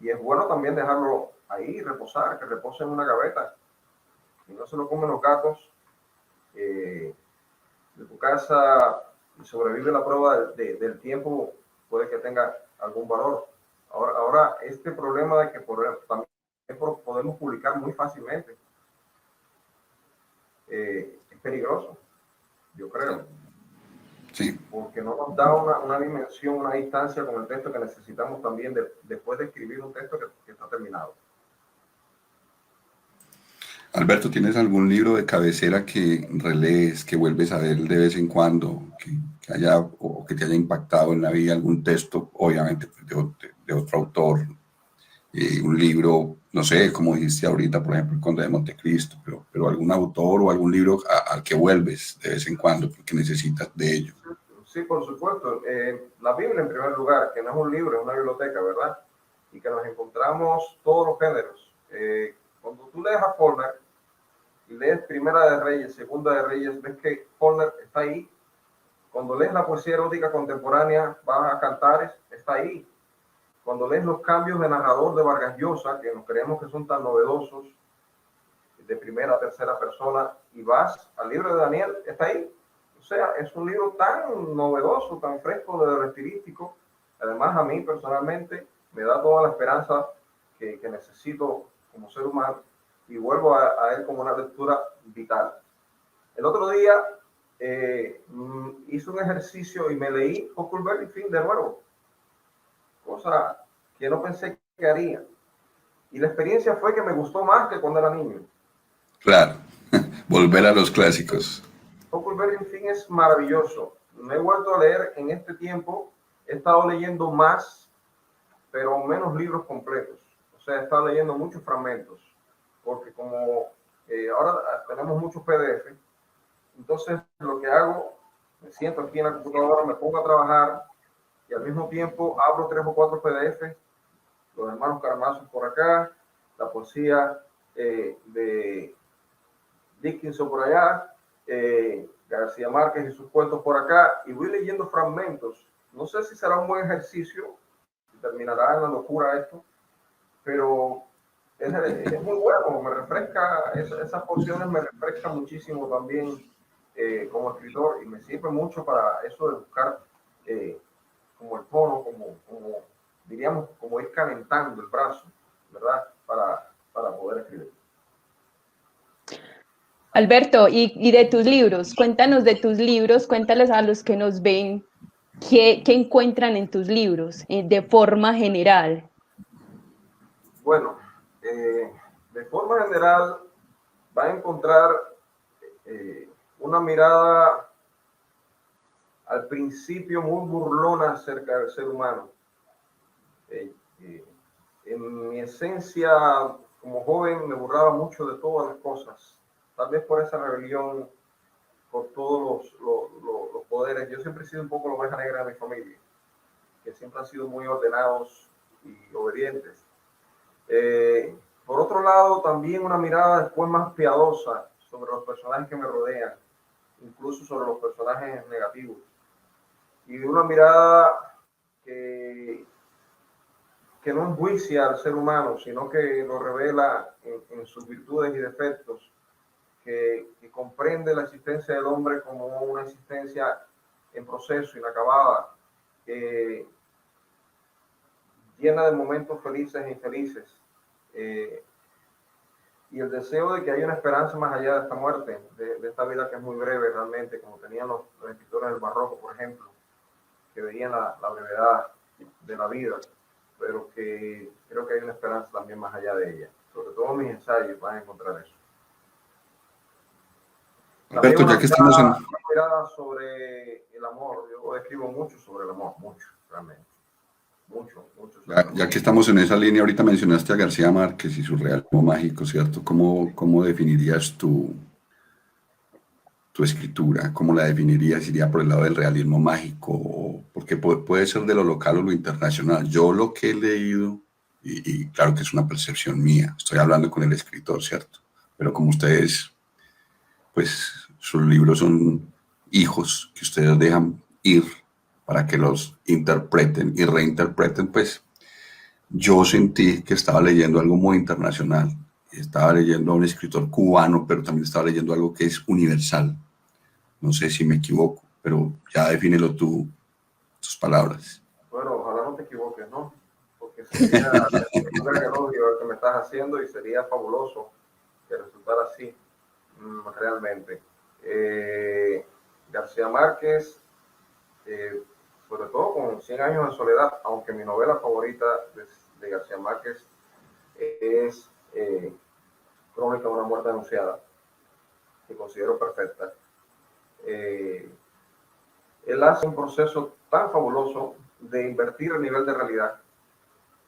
y es bueno también dejarlo ahí, reposar, que repose en una gaveta y no se lo comen los gatos tu casa y sobrevive la prueba del tiempo, puede que tenga algún valor. Ahora este problema de que también podemos publicar muy fácilmente es peligroso, yo creo. Sí. Porque no nos da una dimensión, una distancia con el texto que necesitamos también después de escribir un texto que está terminado. Alberto, ¿tienes algún libro de cabecera que relees, que vuelves a ver de vez en cuando, que haya o que te haya impactado en la vida, algún texto, obviamente de otro autor, un libro, no sé, como dijiste ahorita, por ejemplo, El Conde de Montecristo, pero algún autor o algún libro al que vuelves de vez en cuando porque necesitas de ello? Sí, por supuesto. La Biblia en primer lugar, que no es un libro, es una biblioteca, ¿verdad? Y que nos encontramos todos los géneros. Cuando tú lees a Faulkner y lees Primera de Reyes, Segunda de Reyes, ves que Faulkner está ahí. Cuando lees la poesía erótica contemporánea, vas a Cantares, está ahí. Cuando lees los cambios de narrador de Vargas Llosa, que nos creemos que son tan novedosos, de primera a tercera persona, y vas al libro de Daniel, está ahí. O sea, es un libro tan novedoso, tan fresco de lo estilístico. Además, a mí personalmente me da toda la esperanza que necesito como ser humano, y vuelvo a él como una lectura vital. El otro día hice un ejercicio y me leí Huckleberry Finn de nuevo, cosa que no pensé que haría. Y la experiencia fue que me gustó más que cuando era niño. Claro, volver a los clásicos. Huckleberry Finn es maravilloso. Me he vuelto a leer en este tiempo. He estado leyendo más, pero menos libros completos. O sea, he estado leyendo muchos fragmentos, porque como ahora tenemos muchos PDF, entonces lo que hago, me siento aquí en la computadora, me pongo a trabajar y al mismo tiempo abro 3 o 4 PDF, los hermanos Karamazov por acá, la poesía de Dickinson por allá, García Márquez y sus cuentos por acá, y voy leyendo fragmentos. No sé si será un buen ejercicio, si terminará en la locura esto, pero es muy bueno, me refresca, esas porciones me refrescan muchísimo también como escritor, y me sirve mucho para eso de buscar como el tono, como diríamos, como ir calentando el brazo, ¿verdad? Para poder escribir. Alberto, y de tus libros, cuéntanos de tus libros, cuéntales a los que nos ven qué encuentran en tus libros, de forma general. Bueno, de forma general va a encontrar una mirada al principio muy burlona acerca del ser humano. En mi esencia como joven me burlaba mucho de todas las cosas, tal vez por esa rebelión, por todos los poderes. Yo siempre he sido un poco la oveja negra de mi familia, que siempre han sido muy ordenados y obedientes. Por otro lado, también una mirada después más piadosa sobre los personajes que me rodean, incluso sobre los personajes negativos. Y una mirada que no enjuicia al ser humano, sino que lo revela en sus virtudes y defectos, que comprende la existencia del hombre como una existencia en proceso, inacabada, llena de momentos felices e infelices, y el deseo de que haya una esperanza más allá de esta muerte, de esta vida que es muy breve realmente, como tenían los escritores del barroco, por ejemplo, que veían la brevedad de la vida, pero que creo que hay una esperanza también más allá de ella. Sobre todo en mis ensayos van a encontrar eso. Alberto, ya que estamos en... Una mirada sobre el amor. Yo escribo mucho sobre el amor, mucho, realmente. Mucho. Ya que estamos en esa línea, ahorita mencionaste a García Márquez y su realismo mágico, ¿cierto? ¿Cómo definirías tu escritura? ¿Cómo la definirías? ¿Iría por el lado del realismo mágico? Porque puede ser de lo local o lo internacional. Yo lo que he leído, y claro que es una percepción mía, estoy hablando con el escritor, ¿cierto? Pero como ustedes, pues sus libros son hijos que ustedes dejan ir para que los interpreten y reinterpreten, pues yo sentí que estaba leyendo algo muy internacional. Estaba leyendo a un escritor cubano, pero también estaba leyendo algo que es universal. No sé si me equivoco, pero ya defínelo tú, tus palabras. Bueno, ojalá no te equivoques, ¿no? Porque sería un gran elogio el que me estás haciendo y sería fabuloso que resultara así, realmente. García Márquez, sobre todo con 100 años de soledad, aunque mi novela favorita de García Márquez es Crónica de una muerte anunciada, que considero perfecta. Él hace un proceso tan fabuloso de invertir el nivel de realidad,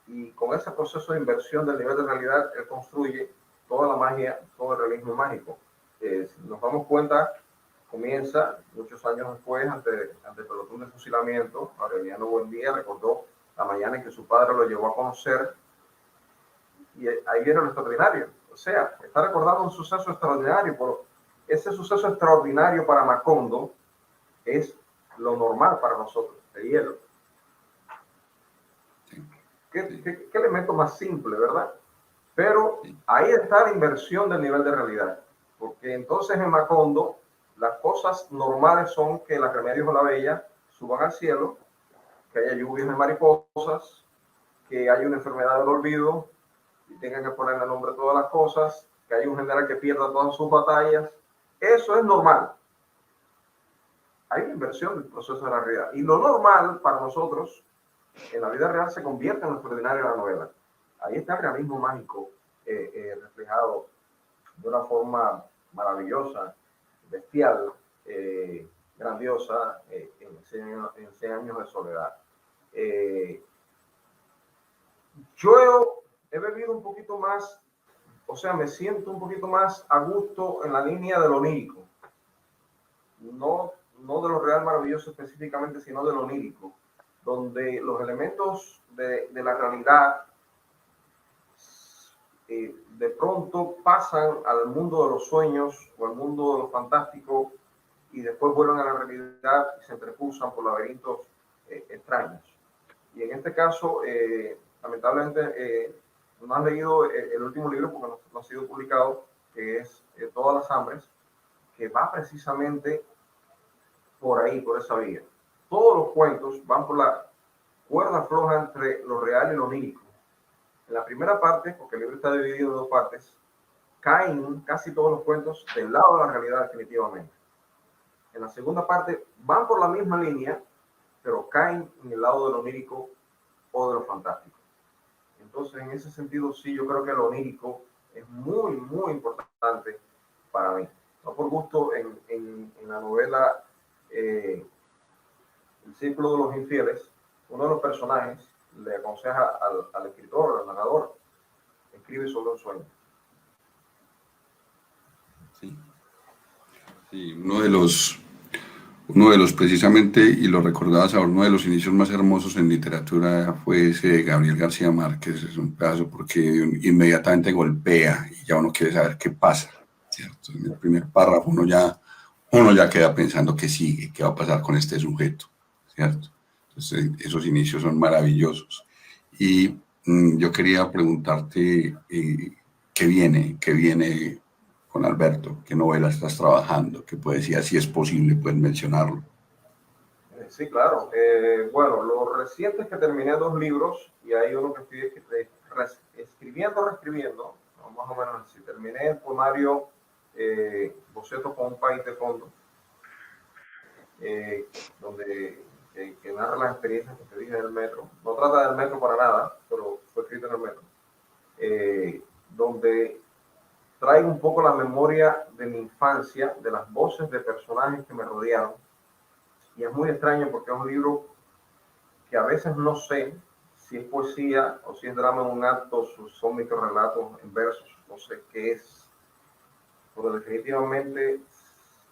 y con ese proceso de inversión del nivel de realidad él construye toda la magia, todo el realismo mágico. Si nos damos cuenta, comienza muchos años después, ante el pelotón de fusilamiento. Aureliano Buendía recordó la mañana en que su padre lo llevó a conocer, y ahí viene lo extraordinario. O sea, está recordando un suceso extraordinario, pero ese suceso extraordinario para Macondo es lo normal para nosotros, el hielo. ¿Qué elemento más simple, verdad? Pero ahí está la inversión del nivel de realidad, porque entonces en Macondo las cosas normales son que las Remedios o la Bella suban al cielo, que haya lluvias de mariposas, que haya una enfermedad del olvido y tengan que ponerle nombre a todas las cosas, que haya un general que pierda todas sus batallas. Eso es normal. Hay una inversión del proceso de la realidad. Y lo normal para nosotros en la vida real se convierte en lo extraordinario de la novela. Ahí está el realismo mágico reflejado de una forma maravillosa, bestial, grandiosa, en 100 años de soledad. Yo he bebido un poquito más, o sea, me siento un poquito más a gusto en la línea de lo onírico. No de lo real maravilloso específicamente, sino de lo onírico, donde los elementos de la realidad de pronto pasan al mundo de los sueños o al mundo de lo fantástico y después vuelven a la realidad y se entrepusan por laberintos extraños. Y en este caso, lamentablemente, no has leído el último libro porque no ha sido publicado, que es Todas las Hambres, que va precisamente por ahí, por esa vía. Todos los cuentos van por la cuerda floja entre lo real y lo onírico. En la primera parte, porque el libro está dividido en dos partes, caen casi todos los cuentos del lado de la realidad definitivamente. En la segunda parte van por la misma línea, pero caen en el lado de lo onírico o de lo fantástico. Entonces, en ese sentido, sí, yo creo que lo onírico es muy, muy importante para mí. No por gusto, en la novela El Círculo de los Infieles, uno de los personajes le aconseja al escritor, al narrador, escribe sobre un sueño. Sí, sí, uno de los precisamente, y lo recordabas ahora, uno de los inicios más hermosos en literatura fue ese de Gabriel García Márquez. Es un pedazo porque inmediatamente golpea y ya uno quiere saber qué pasa, ¿cierto? En el primer párrafo uno ya queda pensando qué sigue, qué va a pasar con este sujeto, ¿cierto? Entonces esos inicios son maravillosos. Y yo quería preguntarte qué viene con Alberto, qué novela estás trabajando, qué poesía, si es posible, puedes mencionarlo. Sí, claro. Bueno, lo reciente es que terminé 2 libros y hay uno que estoy reescribiendo, ¿no? Más o menos así. Terminé el poemario Boceto con un país de fondo, donde que narra las experiencias que te dije del metro. No trata del metro para nada, pero fue escrito en el metro. Donde trae un poco la memoria de mi infancia, de las voces de personajes que me rodearon. Y es muy extraño porque es un libro que a veces no sé si es poesía o si es drama en un acto, son microrelatos en versos, no sé qué es, pero definitivamente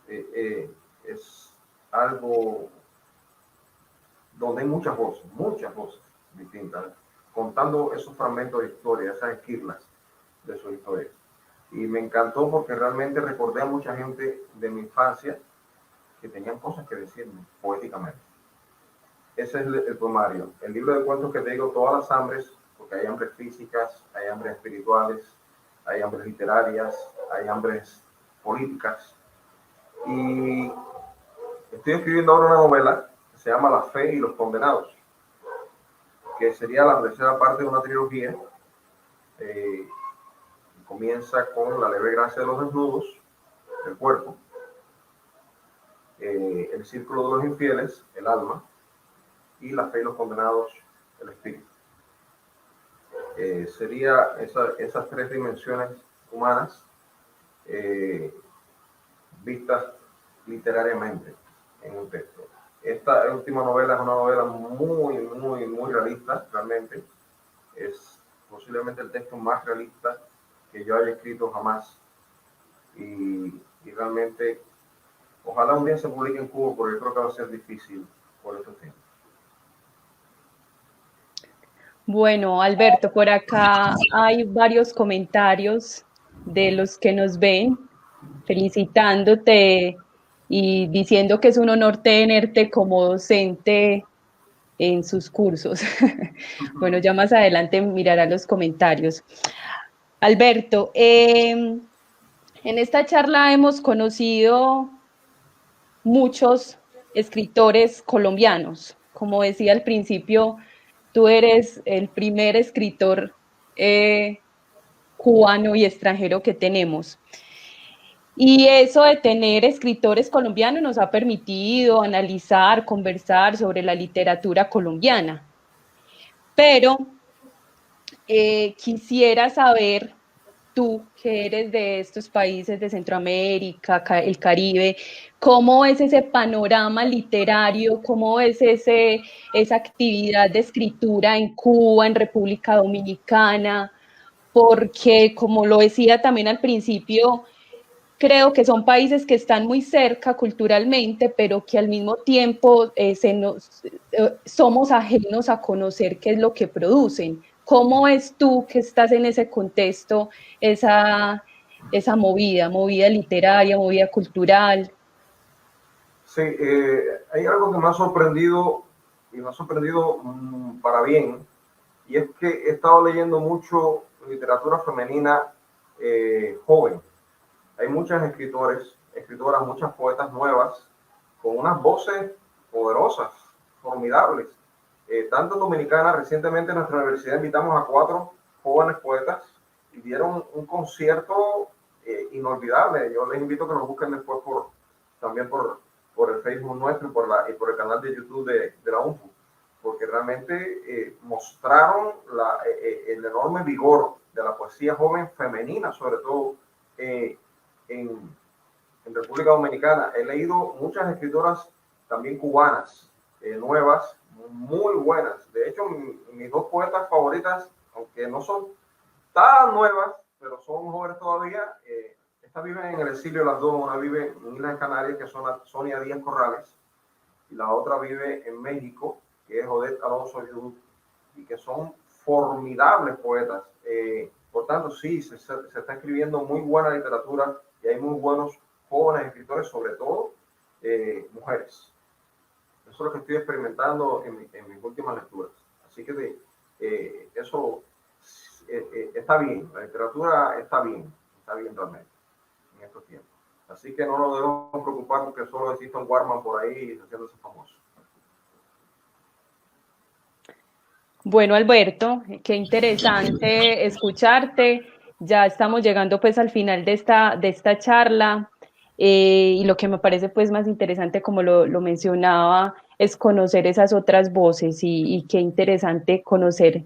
es algo donde hay muchas voces distintas, contando esos fragmentos de historia, esas esquirlas de su historia. Y me encantó porque realmente recordé a mucha gente de mi infancia que tenían cosas que decirme poéticamente. Ese es el poemario. El libro de cuentos que te digo, Todas las Hambres, porque hay hambres físicas, hay hambres espirituales, hay hambres literarias, hay hambres políticas. Y Estoy escribiendo ahora una novela que se llama La Fe y los Condenados, que sería la tercera parte de una trilogía. Comienza con La leve gracia de los desnudos, el cuerpo, El círculo de los infieles, el alma, y La Fe y los Condenados, el espíritu. Sería esas tres dimensiones humanas vistas literariamente en un texto. Esta última novela es una novela muy realista, realmente. Es posiblemente el texto más realista que yo haya escrito jamás. Y realmente, ojalá un día se publique en Cuba, porque yo creo que va a ser difícil por estos tiempos. Bueno, Alberto, por acá hay varios comentarios de los que nos ven, felicitándote y diciendo que es un honor tenerte como docente en sus cursos. Bueno, ya más adelante mirará los comentarios. Alberto, en esta charla hemos conocido muchos escritores colombianos. Como decía al principio, tú eres el primer escritor cubano y extranjero que tenemos. Y eso de tener escritores colombianos nos ha permitido analizar, conversar sobre la literatura colombiana. Pero quisiera saber, tú que eres de estos países de Centroamérica, el Caribe, ¿cómo es ese panorama literario? ¿Cómo es esa actividad de escritura en Cuba, en República Dominicana? Porque, como lo decía también al principio, creo que son países que están muy cerca culturalmente, pero que al mismo tiempo somos ajenos a conocer qué es lo que producen. ¿Cómo es tú que estás en ese contexto, esa movida literaria, movida cultural? Sí, hay algo que me ha sorprendido, y me ha sorprendido para bien, y es que he estado leyendo mucho literatura femenina joven. Hay muchas escritoras, muchas poetas nuevas, con unas voces poderosas, formidables. Tanto en Dominicana, recientemente en nuestra universidad invitamos a 4 jóvenes poetas y dieron un concierto inolvidable. Yo les invito a que nos busquen después también por el Facebook nuestro y por el canal de YouTube de la UNFU, porque realmente mostraron el enorme vigor de la poesía joven femenina, sobre todo en República Dominicana. He leído muchas escritoras también cubanas, nuevas, muy buenas. De hecho, mis 2 poetas favoritas, aunque no son tan nuevas, pero son jóvenes todavía, estas viven en el exilio las dos. Una vive en Islas Canarias, que son Sonia Díaz Corrales, y la otra vive en México, que es Odette Alonso Yudú, y que son formidables poetas. Por tanto, sí, se está escribiendo muy buena literatura y hay muy buenos jóvenes escritores, sobre todo mujeres. Eso es lo que estoy experimentando en mis últimas lecturas. Así que eso está bien, la literatura está bien realmente en estos tiempos. Así que no nos debemos preocupar porque solo existe un Warman por ahí haciéndose famoso. Bueno, Alberto, qué interesante escucharte. Ya estamos llegando pues al final de esta charla y lo que me parece pues más interesante, como lo mencionaba, es conocer esas otras voces y qué interesante conocer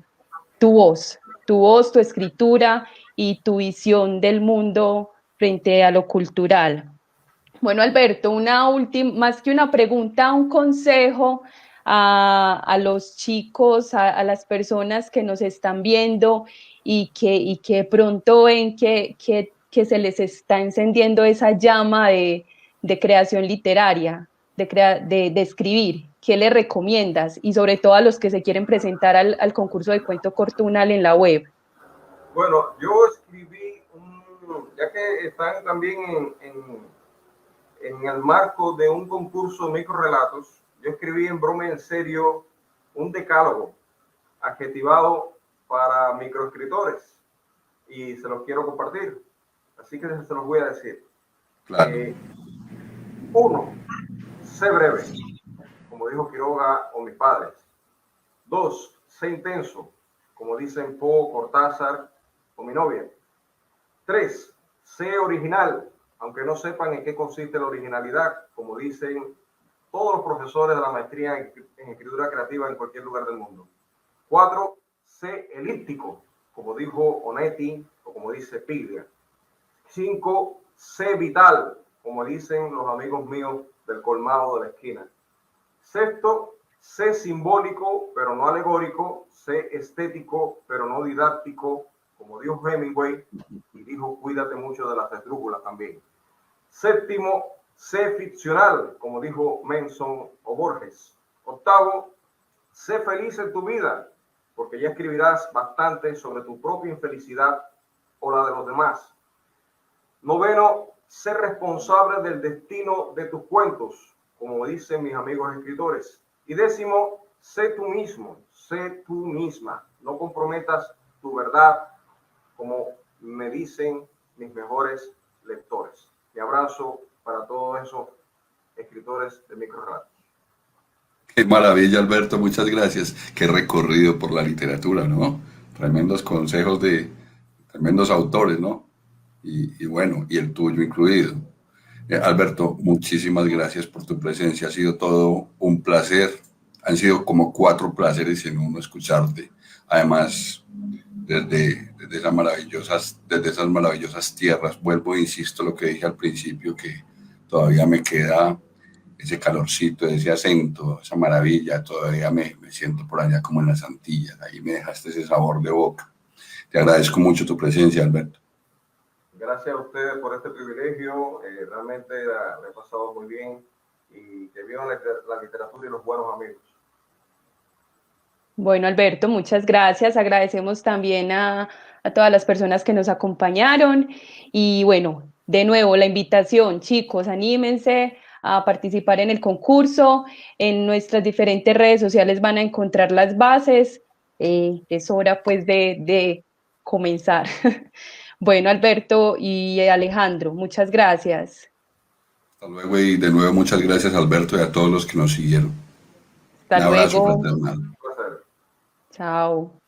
tu voz, tu escritura y tu visión del mundo frente a lo cultural. Bueno, Alberto, más que una pregunta, un consejo a los chicos, a las personas que nos están viendo y que pronto ven que se les está encendiendo esa llama de creación literaria, de escribir. ¿Qué le recomiendas? Y sobre todo a los que se quieren presentar al concurso de cuento cortunal en la web. Bueno, yo escribí, ya que están también en el marco de un concurso de microrelatos, yo escribí en broma y en serio un decálogo adjetivado para microescritores y se los quiero compartir. Así que se los voy a decir. Claro. 1. sé breve, como dijo Quiroga o mis padres. 2, sé intenso, como dicen Poe, Cortázar o mi novia. 3, sé original, aunque no sepan en qué consiste la originalidad, como dicen todos los profesores de la maestría en escritura creativa en cualquier lugar del mundo. 4, sé elíptico, como dijo Onetti o como dice Piglia. 5, sé vital, como dicen los amigos míos del colmado de la esquina. 6, sé simbólico, pero no alegórico. Sé estético, pero no didáctico, como dijo Hemingway, y dijo, cuídate mucho de las esdrújulas también. 7, sé ficcional, como dijo Manson o Borges. 8, sé feliz en tu vida, porque ya escribirás bastante sobre tu propia infelicidad o la de los demás. 9, sé responsable del destino de tus cuentos, como dicen mis amigos escritores. Y 10, sé tú mismo, sé tú misma. No comprometas tu verdad, como me dicen mis mejores lectores. Mi abrazo para todos esos escritores de microrelatos. Qué maravilla, Alberto, muchas gracias. Qué recorrido por la literatura, ¿no? Tremendos consejos de tremendos autores, ¿no? Y bueno, y el tuyo incluido. Alberto, muchísimas gracias por tu presencia. Ha sido todo un placer. Han sido como 4 placeres en uno escucharte. Además, desde esas maravillosas tierras, vuelvo e insisto lo que dije al principio, que todavía me queda ese calorcito, ese acento, esa maravilla, todavía me siento por allá como en las Antillas. Ahí me dejaste ese sabor de boca. Te agradezco mucho tu presencia, Alberto. Gracias a ustedes por este privilegio. Realmente la he pasado muy bien y que vivan la literatura y los buenos amigos. Bueno, Alberto, muchas gracias. Agradecemos también a todas las personas que nos acompañaron. Y bueno, de nuevo, la invitación, chicos, anímense a participar en el concurso. En nuestras diferentes redes sociales van a encontrar las bases. Es hora pues de comenzar. Bueno, Alberto y Alejandro, muchas gracias. Hasta luego y de nuevo muchas gracias, Alberto, y a todos los que nos siguieron. Hasta Un abrazo luego. fraternal. Un placer. Chao.